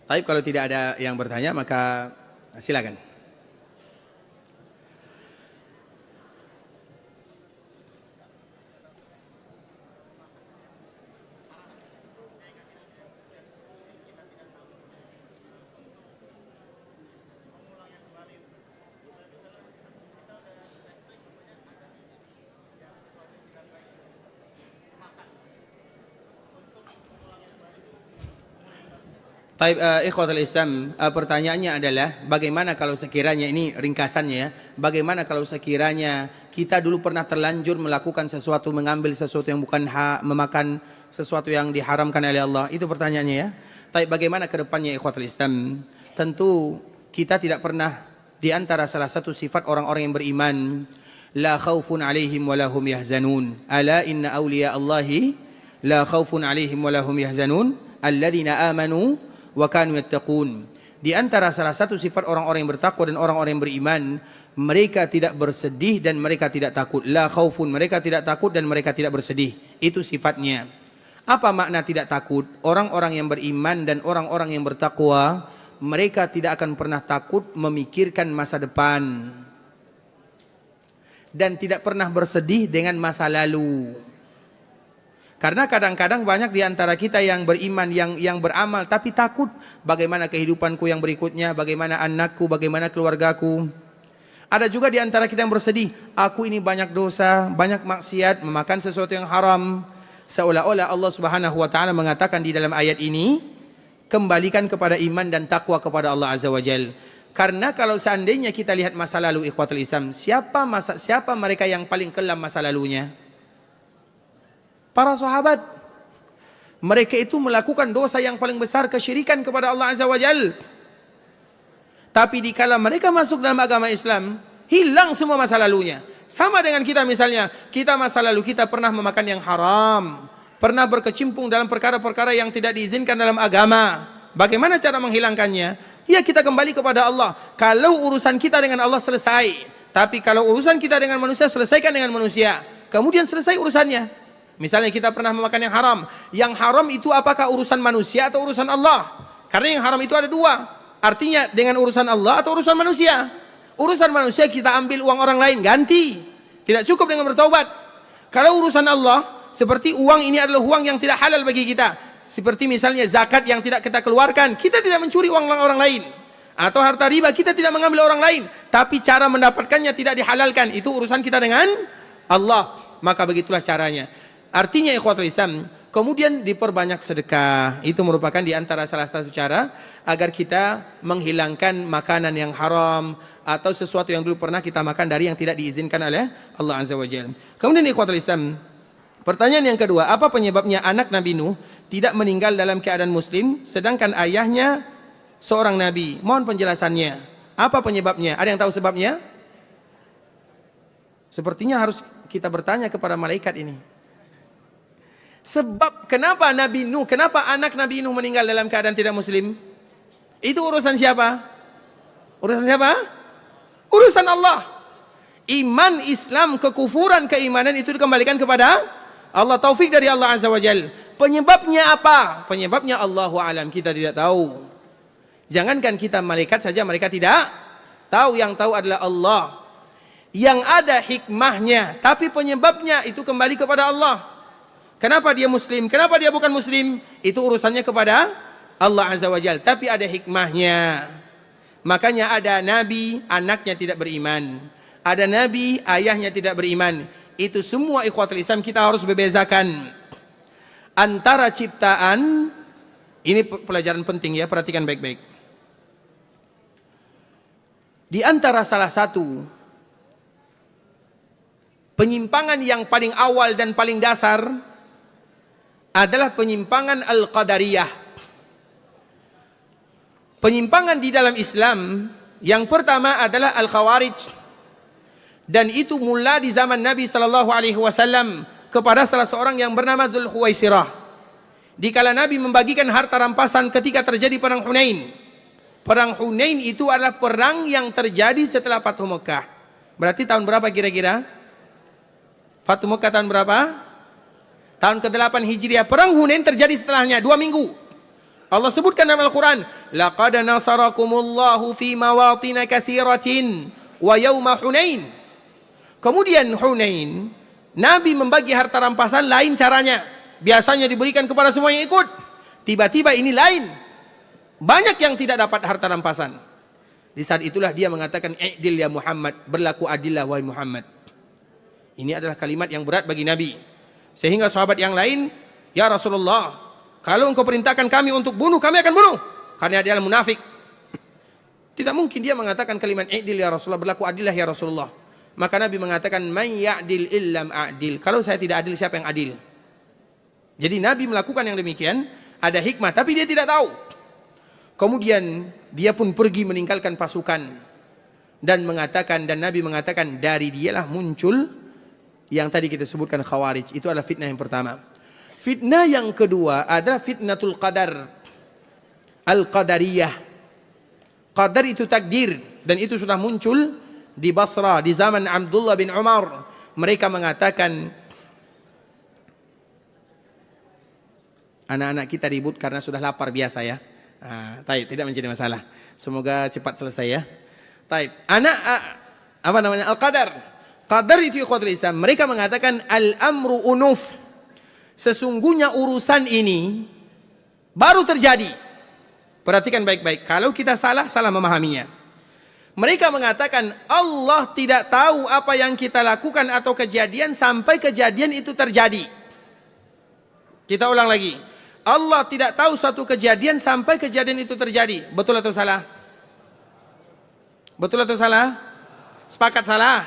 Tapi kalau tidak ada yang bertanya, maka silakan. Taib ikhwatul Islam, pertanyaannya adalah bagaimana kalau sekiranya, ini ringkasannya ya, bagaimana kalau sekiranya kita dulu pernah terlanjur melakukan sesuatu, mengambil sesuatu yang bukan hak, memakan sesuatu yang diharamkan oleh Allah. Itu pertanyaannya ya. Taib, bagaimana ke depannya ikhwatul Islam? Tentu kita tidak pernah, di antara salah satu sifat orang-orang yang beriman, la khaufun alaihim wa lahum yahzanun. Ala inna awliya Allahi la khaufun alaihim wa lahum yahzanun alladzina amanu wa kanu yattaqun. Di antara salah satu sifat orang-orang yang bertakwa dan orang-orang yang beriman, mereka tidak bersedih dan mereka tidak takut. La khaufun, mereka tidak takut dan mereka tidak bersedih. Itu sifatnya. Apa makna tidak takut? Orang-orang yang beriman dan orang-orang yang bertakwa, mereka tidak akan pernah takut memikirkan masa depan dan tidak pernah bersedih dengan masa lalu. Karena kadang-kadang banyak di antara kita yang beriman, yang beramal, tapi takut bagaimana kehidupanku yang berikutnya, bagaimana anakku, bagaimana keluargaku. Ada juga di antara kita yang bersedih, aku ini banyak dosa, banyak maksiat, memakan sesuatu yang haram. Seolah-olah Allah Subhanahu wa taala mengatakan di dalam ayat ini, kembalikan kepada iman dan takwa kepada Allah Azza wa Jalla. Karena kalau seandainya kita lihat masa lalu ikhwatul Islam, siapa mereka yang paling kelam masa lalunya? Para sahabat. Mereka itu melakukan dosa yang paling besar, kesyirikan kepada Allah Azza wa Jalla. Tapi dikala mereka masuk dalam agama Islam, hilang semua masa lalunya. Sama dengan kita misalnya, kita masa lalu kita pernah memakan yang haram, pernah berkecimpung dalam perkara-perkara yang tidak diizinkan dalam agama. Bagaimana cara menghilangkannya? Ya, kita kembali kepada Allah. Kalau urusan kita dengan Allah selesai, tapi kalau urusan kita dengan manusia, selesaikan dengan manusia. Kemudian selesai urusannya. Misalnya kita pernah memakan yang haram. Yang haram itu apakah urusan manusia atau urusan Allah? Karena yang haram itu ada dua. Artinya dengan urusan Allah atau urusan manusia. Urusan manusia kita ambil uang orang lain, ganti. Tidak cukup dengan bertaubat. Kalau urusan Allah, seperti uang ini adalah uang yang tidak halal bagi kita. Seperti misalnya zakat yang tidak kita keluarkan. Kita tidak mencuri uang orang lain. Atau harta riba, kita tidak mengambil orang lain. Tapi cara mendapatkannya tidak dihalalkan. Itu urusan kita dengan Allah. Maka begitulah caranya. Artinya ikhwatul Islam, kemudian diperbanyak sedekah. Itu merupakan di antara salah satu cara agar kita menghilangkan makanan yang haram atau sesuatu yang dulu pernah kita makan dari yang tidak diizinkan oleh Allah Azza wa Jalla. Kemudian ikhwatul Islam, pertanyaan yang kedua, apa penyebabnya anak Nabi Nuh tidak meninggal dalam keadaan muslim sedangkan ayahnya seorang nabi? Mohon penjelasannya. Apa penyebabnya? Ada yang tahu sebabnya? Sepertinya harus kita bertanya kepada malaikat ini. Sebab kenapa Nabi Nuh, kenapa anak Nabi Nuh meninggal dalam keadaan tidak muslim? Itu urusan siapa? Urusan siapa? Urusan Allah. Iman, Islam, kekufuran, keimanan itu dikembalikan kepada Allah. Taufik dari Allah Azza wa Jalla. Penyebabnya apa? Penyebabnya Allahu alam, kita tidak tahu. Jangankan kita malaikat saja mereka tidak tahu. Yang tahu adalah Allah. Yang ada hikmahnya, tapi penyebabnya itu kembali kepada Allah. Kenapa dia muslim? Kenapa dia bukan muslim? Itu urusannya kepada Allah Azza wa Jalla. Tapi ada hikmahnya. Makanya ada nabi, anaknya tidak beriman. Ada nabi, ayahnya tidak beriman. itu semua ikhwatul Islam kita harus bebezakan antara ciptaan. Ini pelajaran penting ya, perhatikan baik-baik. Di antara salah satu penyimpangan yang paling awal dan paling dasar adalah penyimpangan Al-Qadariyah. Penyimpangan di dalam Islam yang pertama adalah Al-Khawarij, dan itu mula di zaman Nabi SAW kepada salah seorang yang bernama Dzul Khuwaisirah. Dikala Nabi membagikan harta rampasan ketika terjadi perang Hunain. Perang Hunain itu adalah perang yang terjadi setelah Fathu Mekah. Berarti tahun berapa kira-kira? Fathu Mekah tahun berapa? Tahun ke-8 Hijriah. Perang Hunain terjadi setelahnya 2 minggu. Allah sebutkan dalam Al-Quran, laqad nasarakumullahu fi mawatin katsiratin wa yauma Hunain. Kemudian Hunain, Nabi membagi harta rampasan lain caranya. Biasanya diberikan kepada semua yang ikut. Tiba-tiba ini lain. Banyak yang tidak dapat harta rampasan. Di saat itulah dia mengatakan, "I'dil ya Muhammad," berlaku adillah wahai Muhammad. Ini adalah kalimat yang berat bagi Nabi. Sehingga sahabat yang lain, "Ya Rasulullah, kalau engkau perintahkan kami untuk bunuh, kami akan bunuh." Karena dia adalah munafik. Tidak mungkin dia mengatakan kalimat "I'dil ya Rasulullah," berlaku adillah ya Rasulullah. Maka Nabi mengatakan, "Man ya'dil illam a'dil." Kalau saya tidak adil, siapa yang adil? Jadi Nabi melakukan yang demikian, ada hikmah, tapi dia tidak tahu. Kemudian dia pun pergi meninggalkan pasukan dan Nabi mengatakan dari dialah muncul yang tadi kita sebutkan Khawarij. Itu adalah fitnah yang pertama. Fitnah yang kedua adalah fitnatul qadar, Al-Qadariyah. Qadar itu takdir, dan itu sudah muncul di Basra di zaman Abdullah bin Umar. Mereka mengatakan, anak-anak kita ribut karena sudah lapar biasa ya. Tidak menjadi masalah. Semoga cepat selesai ya. Al-Qadar. Qadar itu ikhwatul Islam. Mereka mengatakan al-amru unuf. Sesungguhnya urusan ini baru terjadi. Perhatikan baik-baik. Kalau kita salah memahaminya. Mereka mengatakan Allah tidak tahu apa yang kita lakukan atau kejadian sampai kejadian itu terjadi. Kita ulang lagi. Allah tidak tahu suatu kejadian sampai kejadian itu terjadi. Betul atau salah? Betul atau salah? Sepakat salah?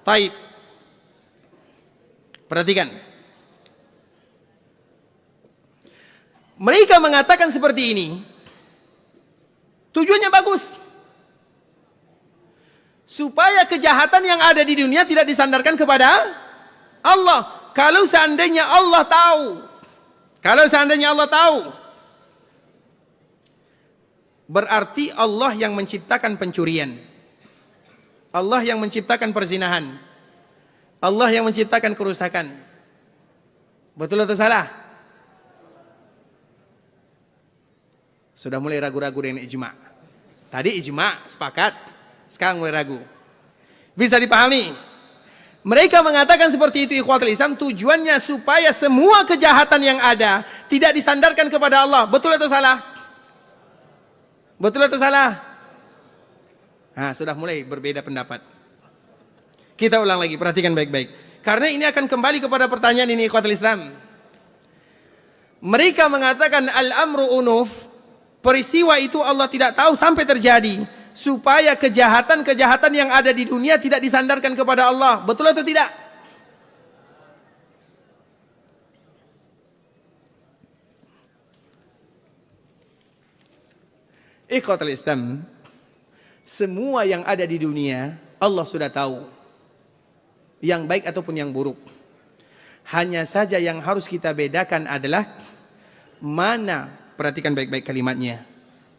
Taib. Perhatikan. Mereka mengatakan seperti ini. Tujuannya bagus. Supaya kejahatan yang ada di dunia tidak disandarkan kepada Allah. Kalau seandainya Allah tahu, berarti Allah yang menciptakan pencurian, Allah yang menciptakan perzinahan, Allah yang menciptakan kerusakan. Betul atau salah? Sudah mulai ragu-ragu dengan ijma. Tadi ijma, sepakat. Sekarang mulai ragu. Bisa dipahami? Mereka mengatakan seperti itu ikhwatul Islam, tujuannya supaya semua kejahatan yang ada tidak disandarkan kepada Allah. Betul atau salah? Betul atau salah? Sudah mulai berbeda pendapat. Kita ulang lagi, perhatikan baik-baik. Karena ini akan kembali kepada pertanyaan ini ikhwatul Islam. Mereka mengatakan al-amru unuf, peristiwa itu Allah tidak tahu sampai terjadi. Supaya kejahatan-kejahatan yang ada di dunia tidak disandarkan kepada Allah. Betul atau tidak? Ikhwatul Islam, semua yang ada di dunia Allah sudah tahu, yang baik ataupun yang buruk. Hanya saja yang harus kita bedakan adalah mana, perhatikan baik-baik kalimatnya.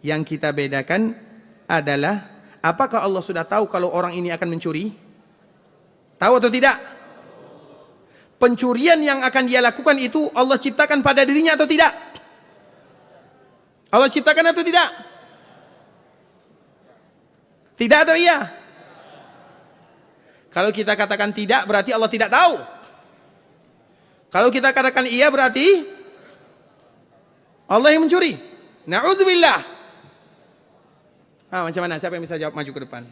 Yang kita bedakan adalah apakah Allah sudah tahu kalau orang ini akan mencuri? Tahu atau tidak? Pencurian yang akan dia lakukan itu Allah ciptakan pada dirinya atau tidak? Allah ciptakan atau tidak? Tidak atau iya? Kalau kita katakan tidak, berarti Allah tidak tahu. Kalau kita katakan iya, berarti Allah yang mencuri. Na'udzubillah. Macam mana? Siapa yang bisa jawab, maju ke depan?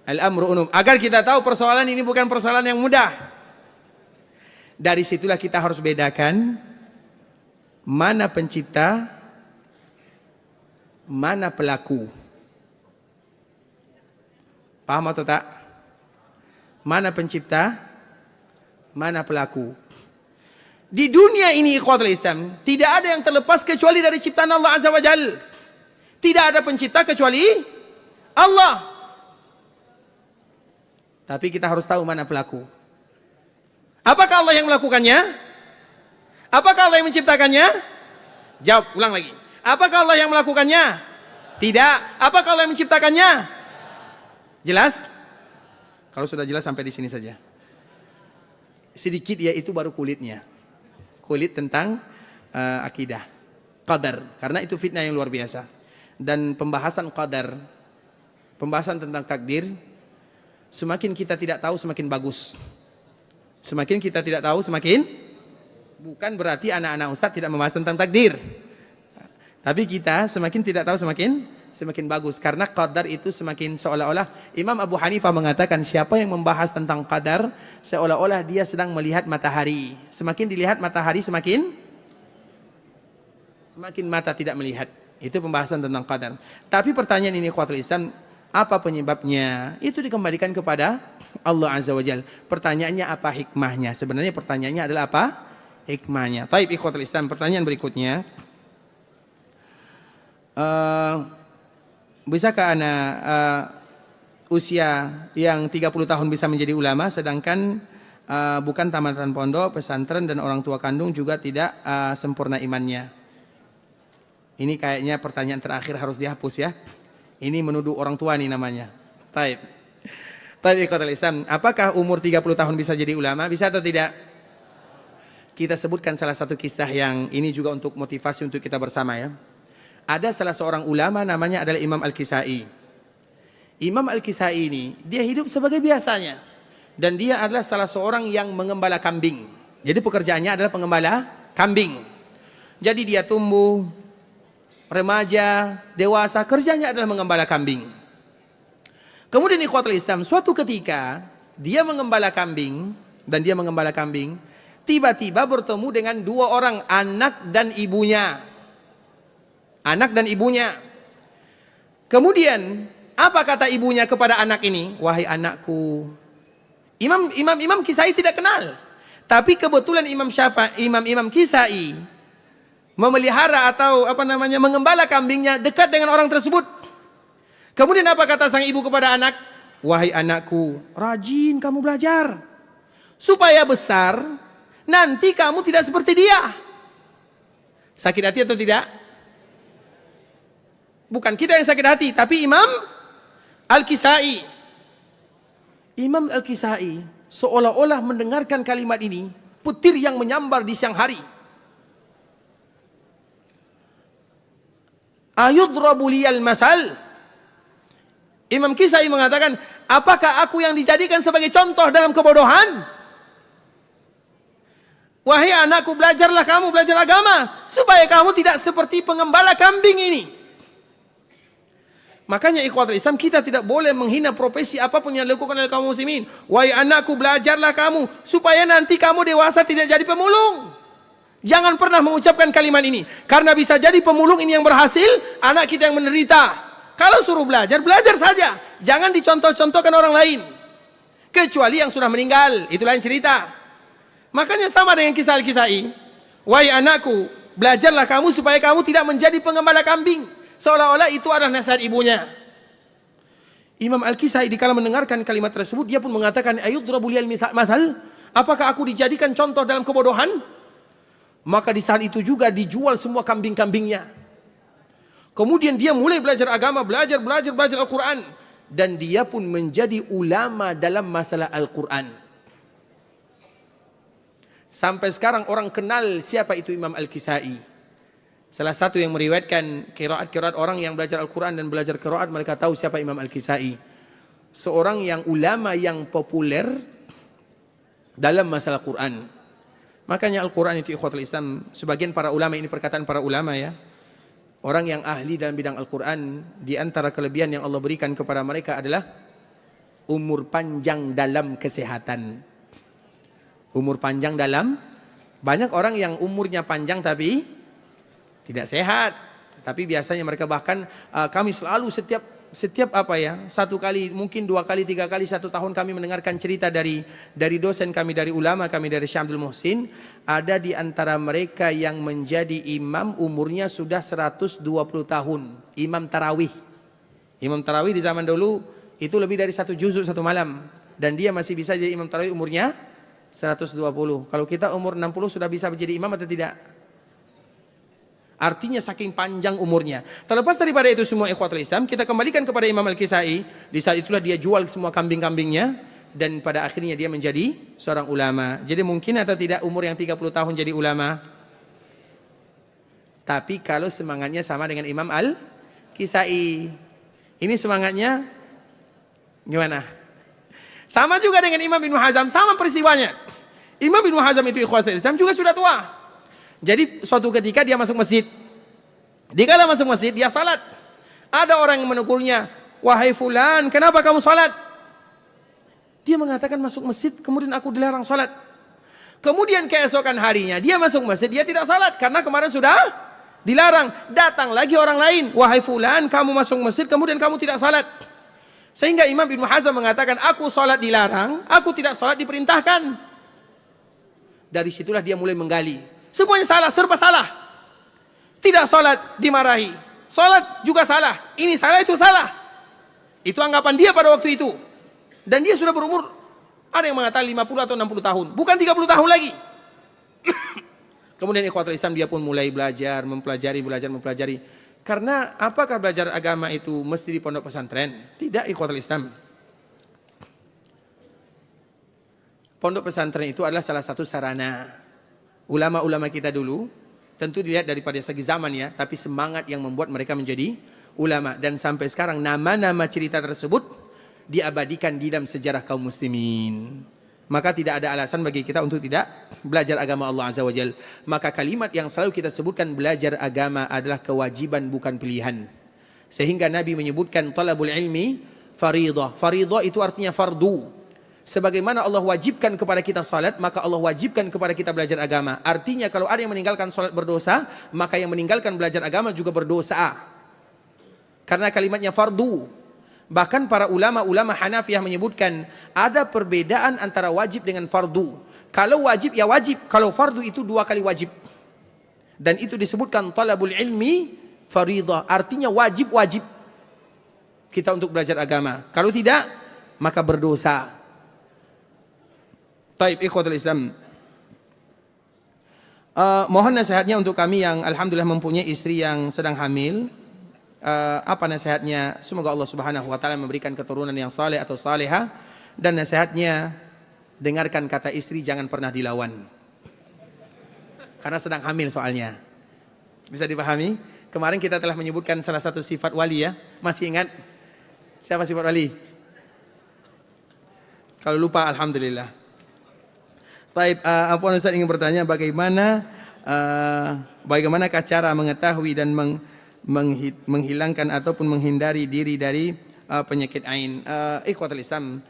Al-amru unum. Agar kita tahu persoalan ini bukan persoalan yang mudah. Dari situlah kita harus bedakan mana pencipta, mana pelaku. Paham atau tak? Mana pencipta, mana pelaku. Di dunia ini ikhwatul Islam, tidak ada yang terlepas kecuali dari ciptaan Allah Azza wa Jalla. Tidak ada pencipta kecuali Allah. Tapi kita harus tahu mana pelaku. Apakah Allah yang melakukannya? Apakah Allah yang menciptakannya? Jawab, ulang lagi. Apakah Allah yang melakukannya? Tidak. Apakah Allah yang menciptakannya? Jelas? Kalau sudah jelas sampai di sini saja. Sedikit ya, itu baru kulitnya. Kulit tentang akidah, qadar. Karena itu fitnah yang luar biasa. Dan pembahasan qadar, pembahasan tentang takdir, semakin kita tidak tahu semakin bagus. Semakin kita tidak tahu semakin, bukan berarti anak-anak ustadz tidak membahas tentang takdir. Tapi kita semakin tidak tahu semakin bagus. Karena qadar itu semakin seolah-olah, Imam Abu Hanifah mengatakan siapa yang membahas tentang qadar, seolah-olah dia sedang melihat matahari. Semakin dilihat matahari semakin mata tidak melihat. Itu pembahasan tentang qadar. Tapi pertanyaan ini ikhwatul Islam, apa penyebabnya? Itu dikembalikan kepada Allah Azza wa Jalla. Pertanyaannya apa hikmahnya? Sebenarnya pertanyaannya adalah apa hikmahnya. Taib ikhwatul Islam, pertanyaan berikutnya. Bisakah anak usia yang 30 tahun bisa menjadi ulama, sedangkan bukan tamatan pondok, pesantren, dan orang tua kandung juga tidak sempurna imannya? Ini kayaknya pertanyaan terakhir harus dihapus ya. Ini menuduh orang tua nih namanya. Taib. Taib ikhwatul Islam, apakah umur 30 tahun bisa jadi ulama? Bisa atau tidak? Kita sebutkan salah satu kisah yang ini juga untuk motivasi untuk kita bersama ya. Ada salah seorang ulama namanya adalah Imam Al-Kisai. Imam Al-Kisai ini dia hidup sebagai biasanya, dan dia adalah salah seorang yang mengembala kambing. Jadi pekerjaannya adalah pengembala kambing. Jadi dia tumbuh remaja, dewasa, kerjanya adalah mengembala kambing. Kemudian ikhwatul Islam, suatu ketika dia mengembala kambing, tiba-tiba bertemu dengan dua orang, anak dan ibunya. Kemudian apa kata ibunya kepada anak ini? Wahai anakku. Imam Kisai tidak kenal. Tapi kebetulan Imam Kisai memelihara atau mengembala kambingnya dekat dengan orang tersebut. Kemudian apa kata sang ibu kepada anak? Wahai anakku, rajin kamu belajar supaya besar nanti kamu tidak seperti dia. Sakit hati atau tidak? Bukan kita yang sakit hati, tapi Imam Al-Kisai. Imam Al-Kisai seolah-olah mendengarkan kalimat ini, petir yang menyambar di siang hari. Ayudrabu liyal mathal. Imam Kisai mengatakan, apakah aku yang dijadikan sebagai contoh dalam kebodohan? Wahai anakku, belajarlah kamu, belajar agama supaya kamu tidak seperti pengembala kambing ini. Makanya ikhwatul Islam, kita tidak boleh menghina profesi apapun yang dilakukan oleh kaum muslimin. Wahai anakku, belajarlah kamu supaya nanti kamu dewasa tidak jadi pemulung. Jangan pernah mengucapkan kalimat ini, karena bisa jadi pemulung ini yang berhasil, anak kita yang menderita. Kalau suruh belajar, belajar saja. Jangan dicontoh-contohkan orang lain. Kecuali yang sudah meninggal, itu lain cerita. Makanya sama dengan kisah Al-Kisai. Wahai anakku, belajarlah kamu supaya kamu tidak menjadi pengembala kambing. Seolah-olah itu adalah nasihat ibunya. Imam Al-Kisai dikala mendengarkan kalimat tersebut, dia pun mengatakan, ayudrabu liyal mathal, apakah aku dijadikan contoh dalam kebodohan? Maka di saat itu juga dijual semua kambing-kambingnya. Kemudian dia mulai belajar agama, belajar Al-Quran. Dan dia pun menjadi ulama dalam masalah Al-Quran. Sampai sekarang orang kenal siapa itu Imam Al-Kisai. Salah satu yang meriwayatkan qiraat orang yang belajar Al-Quran dan belajar qiraat, mereka tahu siapa Imam Al-Kisai. Seorang yang ulama yang populer dalam masalah Quran. Makanya Al-Quran itu ikhwatul Islam, sebagian para ulama, ini perkataan para ulama ya, orang yang ahli dalam bidang Al-Quran, di antara kelebihan yang Allah berikan kepada mereka adalah umur panjang dalam kesehatan. Umur panjang dalam, banyak orang yang umurnya panjang tapi tidak sehat. Tapi biasanya mereka bahkan kami selalu setiap apa ya, satu kali, mungkin 2 kali, 3 kali, 1 tahun kami mendengarkan cerita dari dosen kami, dari ulama kami, dari Syekh Abdul Muhsin. Ada di antara mereka yang menjadi imam umurnya sudah 120 tahun. Imam tarawih. Imam tarawih di zaman dulu itu lebih dari 1 juzuk 1 malam. Dan dia masih bisa jadi imam tarawih umurnya 120. Kalau kita umur 60 sudah bisa menjadi imam atau tidak? Artinya saking panjang umurnya. Terlepas daripada itu semua ikhwatul Islam, kita kembalikan kepada Imam Al-Kisai. Di saat itulah dia jual semua kambing-kambingnya dan pada akhirnya dia menjadi seorang ulama. Jadi mungkin atau tidak umur yang 30 tahun jadi ulama? Tapi kalau semangatnya sama dengan Imam Al-Kisai. Ini semangatnya gimana? Sama juga dengan Imam Ibnu Hazm, sama peristiwanya. Imam Ibnu Hazm itu ikhwatul Islam juga sudah tua. Jadi suatu ketika dia masuk masjid. Dikala masuk masjid dia salat. Ada orang yang menegurnya, "Wahai fulan, kenapa kamu salat?" Dia mengatakan masuk masjid, kemudian aku dilarang salat. Kemudian keesokan harinya dia masuk masjid, dia tidak salat karena kemarin sudah dilarang. Datang lagi orang lain, "Wahai fulan, kamu masuk masjid, kemudian kamu tidak salat." Sehingga Imam Ibnu Hazm mengatakan, "Aku salat dilarang, aku tidak salat diperintahkan." Dari situlah dia mulai menggali. Semuanya salah, serba salah. Tidak salat dimarahi, salat juga salah. Ini salah, itu salah. Itu anggapan dia pada waktu itu. Dan dia sudah berumur, ada yang mengatakan 50 atau 60 tahun, bukan 30 tahun lagi. Kemudian ikhwatul Islam dia pun mulai belajar, mempelajari. Karena apakah belajar agama itu mesti di pondok pesantren? Tidak, ikhwatul Islam. Pondok pesantren itu adalah salah satu sarana. Ulama-ulama kita dulu tentu dilihat daripada segi zaman ya, tapi semangat yang membuat mereka menjadi ulama. Dan sampai sekarang nama-nama cerita tersebut diabadikan di dalam sejarah kaum muslimin. Maka tidak ada alasan bagi kita untuk tidak belajar agama Allah Azza wa Jalla. Maka kalimat yang selalu kita sebutkan, belajar agama adalah kewajiban bukan pilihan. Sehingga Nabi menyebutkan talabul ilmi faridah. Faridah itu artinya fardu. Sebagaimana Allah wajibkan kepada kita salat, maka Allah wajibkan kepada kita belajar agama. Artinya kalau ada yang meninggalkan salat berdosa, maka yang meninggalkan belajar agama juga berdosa. Karena kalimatnya fardu. Bahkan para ulama-ulama Hanafiyah menyebutkan ada perbedaan antara wajib dengan fardu. Kalau wajib ya wajib, kalau fardu itu 2 kali wajib. Dan itu disebutkan talabul ilmi faridah, artinya wajib-wajib kita untuk belajar agama. Kalau tidak, maka berdosa. Taib ikhwatul Islam. Mohon nasihatnya untuk kami yang alhamdulillah mempunyai istri yang sedang hamil. Apa nasihatnya? Semoga Allah Subhanahu wa taala memberikan keturunan yang saleh atau saleha. Dan nasihatnya, dengarkan kata istri, jangan pernah dilawan. Karena sedang hamil soalnya. Bisa dipahami? Kemarin kita telah menyebutkan salah satu sifat wali ya. Masih ingat? Siapa sifat wali? Kalau lupa alhamdulillah. Baik, Afwan Ustaz ingin bertanya bagaimanakah cara mengetahui dan menghilangkan ataupun menghindari diri dari penyakit ain. Ikhwatul Islam,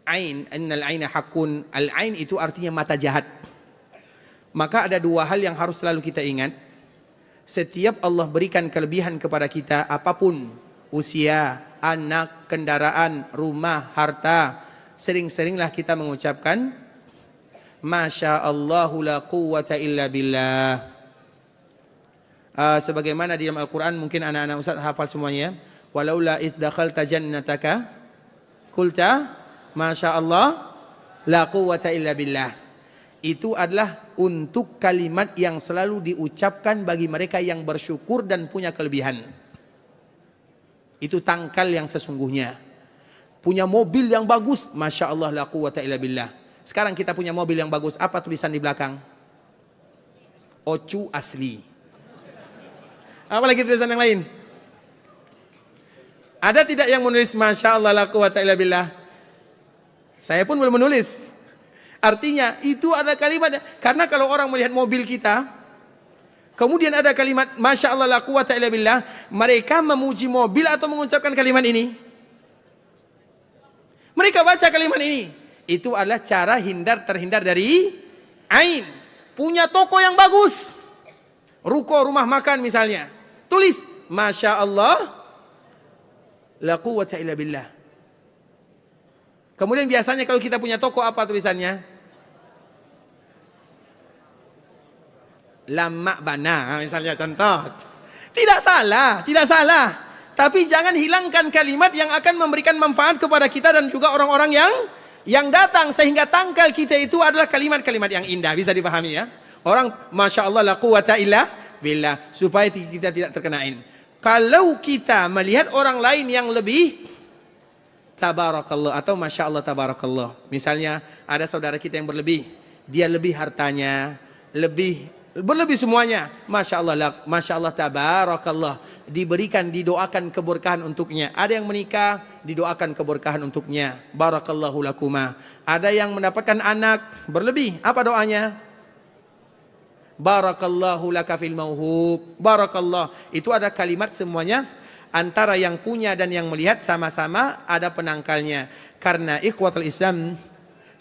ain, innal aina haqqun. Al-ain itu artinya mata jahat. Maka ada 2 hal yang harus selalu kita ingat. Setiap Allah berikan kelebihan kepada kita, apapun, usia, anak, kendaraan, rumah, harta, sering-seringlah kita mengucapkan Masya Allahu la quwwata illa billah. Sebagaimana di dalam Al-Quran, mungkin anak-anak Ustaz hafal semuanya. Walaula idh dakhalta jannataka qulta Masya Allah la quwwata illa billah. Itu adalah untuk kalimat yang selalu diucapkan bagi mereka yang bersyukur dan punya kelebihan. Itu tangkal yang sesungguhnya. Punya mobil yang bagus, Masya Allah la quwwata illa billah. Sekarang kita punya mobil yang bagus, apa tulisan di belakang? Ocu asli. Apalagi tulisan yang lain? Ada tidak yang menulis Masya Allah la quwwata illa billah? Saya pun belum menulis. Artinya itu ada kalimat. Karena kalau orang melihat mobil kita, kemudian ada kalimat Masya Allah la quwwata illa billah, mereka memuji mobil atau mengucapkan kalimat ini? Mereka baca kalimat ini. Itu adalah cara terhindar dari ain. Punya toko yang bagus, ruko, rumah makan misalnya, tulis Masya Allah, la quwwata illa billah. Kemudian biasanya kalau kita punya toko, apa tulisannya? Lama bana misalnya, contoh. Tidak salah, tidak salah. Tapi jangan hilangkan kalimat yang akan memberikan manfaat kepada kita dan juga orang-orang yang datang, sehingga tangkal kita itu adalah kalimat-kalimat yang indah. Bisa dipahami ya? Orang Masya Allah la quwwata illa billah, supaya kita tidak terkenain. Kalau kita melihat orang lain yang lebih tabarakallah atau Masya Allah tabarakallah, misalnya ada saudara kita yang berlebih, dia lebih hartanya, berlebih semuanya, Masya Allah tabarakallah, diberikan, didoakan keberkahan untuknya. Ada yang menikah, didoakan keberkahan untuknya, barakallahu lakuma. Ada yang mendapatkan anak berlebih, apa doanya? Barakallahu laka fil mauhub, barakallah. Itu ada kalimat semuanya, antara yang punya dan yang melihat sama-sama ada penangkalnya. Karena ikhwatul Islam,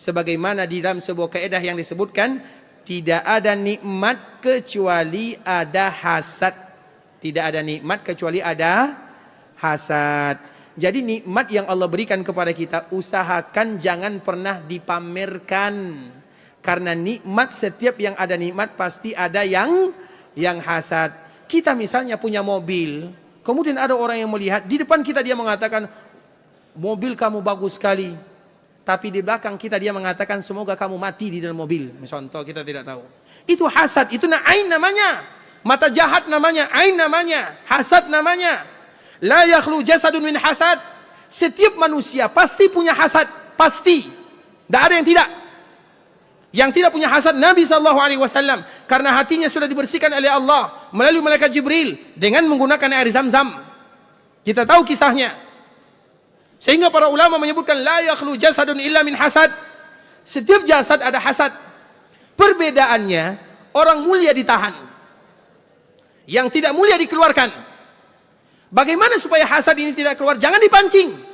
sebagaimana di dalam sebuah kaidah yang disebutkan, tidak ada nikmat kecuali ada hasad. Tidak ada nikmat kecuali ada hasad. Jadi nikmat yang Allah berikan kepada kita, usahakan jangan pernah dipamerkan. Karena nikmat, setiap yang ada nikmat pasti ada yang hasad. Kita misalnya punya mobil, kemudian ada orang yang melihat, di depan kita dia mengatakan, mobil kamu bagus sekali. Tapi di belakang kita dia mengatakan, semoga kamu mati di dalam mobil. Contoh, kita tidak tahu. Itu hasad, itu ain namanya. Mata jahat namanya, ain namanya, hasad namanya. La yakhlu jasadun min hasad. Setiap manusia pasti punya hasad, pasti. Tidak ada yang tidak. Yang tidak punya hasad Nabi SAW, karena hatinya sudah dibersihkan oleh Allah melalui malaikat Jibril dengan menggunakan air Zam-Zam. Kita tahu kisahnya. Sehingga para ulama menyebutkan la yakhlu jasadun illa min hasad. Setiap jasad ada hasad. Perbedaannya, orang mulia ditahan, yang tidak mulia dikeluarkan. Bagaimana supaya hasad ini tidak keluar? Jangan dipancing.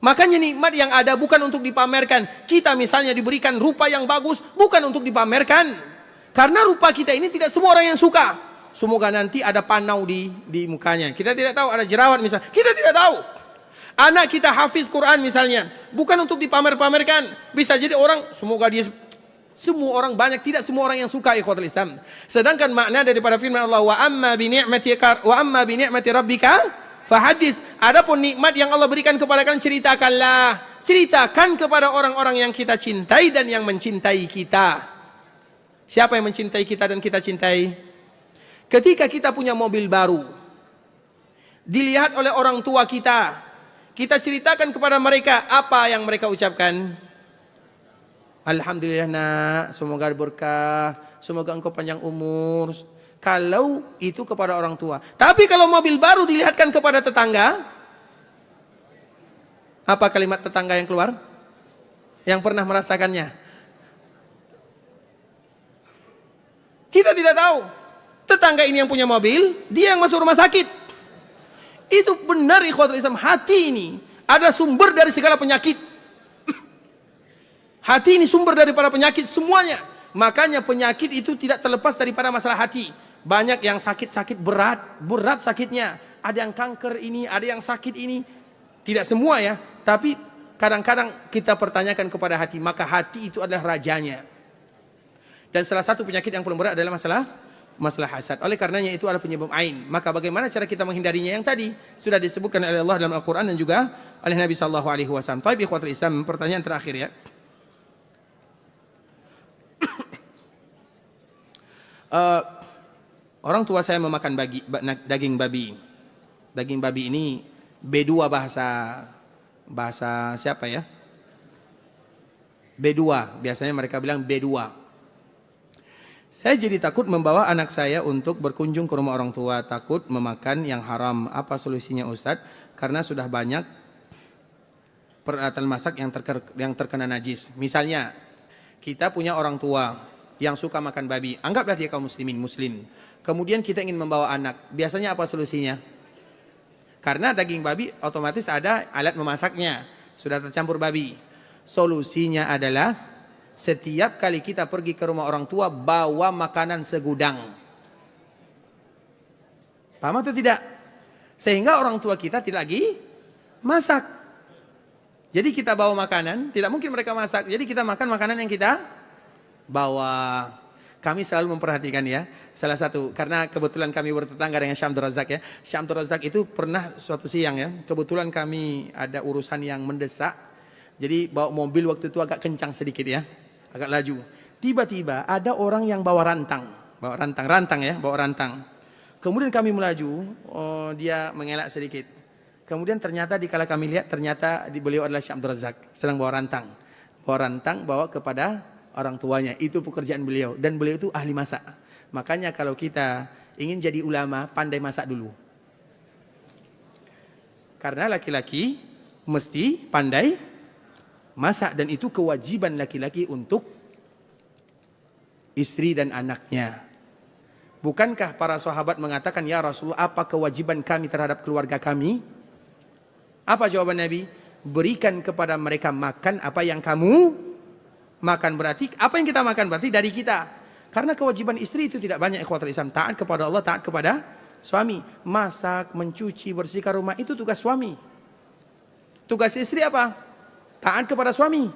Makanya nikmat yang ada bukan untuk dipamerkan. Kita misalnya diberikan rupa yang bagus, bukan untuk dipamerkan. Karena rupa kita ini tidak semua orang yang suka. Semoga nanti ada panau di mukanya. Kita tidak tahu, ada jerawat misalnya. Kita tidak tahu. Anak kita hafiz Quran misalnya, bukan untuk dipamer-pamerkan. Bisa jadi orang, semoga dia, semua orang banyak, tidak semua orang yang suka ikhwatul Islam. Sedangkan makna daripada firman Allah, wa amma bi ni'mati rabbika fahadis. Adapun nikmat yang Allah berikan kepada kalian, ceritakanlah. Ceritakan kepada orang-orang yang kita cintai dan yang mencintai kita. Siapa yang mencintai kita dan kita cintai? Ketika kita punya mobil baru, dilihat oleh orang tua kita, kita ceritakan kepada mereka, apa yang mereka ucapkan? Alhamdulillah nak, semoga berkah, semoga engkau panjang umur. Kalau itu kepada orang tua. Tapi kalau mobil baru dilihatkan kepada tetangga, apa kalimat tetangga yang keluar? Yang pernah merasakannya. Kita tidak tahu. Tetangga ini yang punya mobil, dia yang masuk rumah sakit. Itu benar ikhwatul Islam, hati ini ada sumber dari segala penyakit. Hati ini sumber daripada penyakit semuanya. Makanya penyakit itu tidak terlepas daripada masalah hati. Banyak yang sakit berat sakitnya. Ada yang kanker ini, ada yang sakit ini. Tidak semua ya, tapi kadang-kadang kita pertanyakan kepada hati. Maka hati itu adalah rajanya. Dan salah satu penyakit yang paling berat adalah masalah hasad. Oleh karenanya itu adalah penyebab ain. Maka bagaimana cara kita menghindarinya? Yang tadi sudah disebutkan oleh Allah dalam Al-Quran dan juga oleh Nabi SAW. Baik ikhwatul Islam, pertanyaan terakhir ya. Orang tua saya memakan daging babi. Daging babi ini B2 bahasa siapa ya? B2, biasanya mereka bilang B2. Saya jadi takut membawa anak saya untuk berkunjung ke rumah orang tua, takut memakan yang haram. Apa solusinya Ustadz? Karena sudah banyak peralatan masak yang terkena najis. Misalnya, kita punya orang tua yang suka makan babi, anggaplah dia kaum muslim. Kemudian kita ingin membawa anak, biasanya apa solusinya? Karena daging babi otomatis ada alat memasaknya. sudah tercampur babi. Solusinya adalah setiap kali kita pergi ke rumah orang tua, bawa makanan segudang. Paham atau tidak? Sehingga orang tua kita tidak lagi masak. Jadi kita bawa makanan, tidak mungkin mereka masak. Jadi kita makan makanan yang kita bawa. Kami selalu memperhatikan ya, salah satu, karena kebetulan kami bertetangga dengan Syekh Abdul Razak ya. Syekh Abdul Razak itu pernah suatu siang ya, kebetulan kami ada urusan yang mendesak. Jadi bawa mobil waktu itu agak kencang sedikit ya, agak laju. Tiba-tiba ada orang yang bawa rantang ya, bawa rantang. Kemudian kami melaju, dia mengelak sedikit. Kemudian ternyata dikala kami lihat, ternyata beliau adalah Syekh Abdul Razak, sedang bawa rantang. Bawa kepada orang tuanya, itu pekerjaan beliau. Dan beliau itu ahli masak. Makanya kalau kita ingin jadi ulama, pandai masak dulu. Karena laki-laki mesti pandai masak. Dan itu kewajiban laki-laki untuk istri dan anaknya. Bukankah para sahabat mengatakan, ya Rasulullah, apa kewajiban kami terhadap keluarga kami? Apa jawaban Nabi? Berikan kepada mereka makan apa yang kamu makan. Berarti apa yang kita makan berarti dari kita. Karena kewajiban istri itu tidak banyak, ikhwatul Islam. Taat kepada Allah, taat kepada suami. Masak, mencuci, bersihkan rumah itu tugas suami. Tugas istri apa? Taat kepada suami.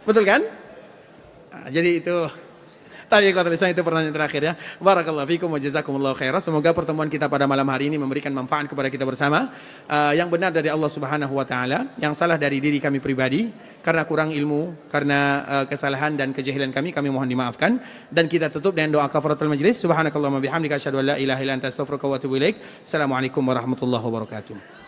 Betul kan? Nah, jadi itu. Tapi ikhwatul Islam, itu pertanyaan terakhir ya. Barakallahu fikum wa jazakumullahu khairan. Semoga pertemuan kita pada malam hari ini memberikan manfaat kepada kita bersama. Yang benar dari Allah Subhanahu wa taala, yang salah dari diri kami pribadi karena kurang ilmu, karena kesalahan dan kejahilan kami mohon dimaafkan. Dan kita tutup dengan doa kafaratul majlis. Subhanakallahumma bihamdika asyhadu an la ilaha illa anta astaghfiruka wa atubu ilaik. Assalamualaikum warahmatullahi wabarakatuh.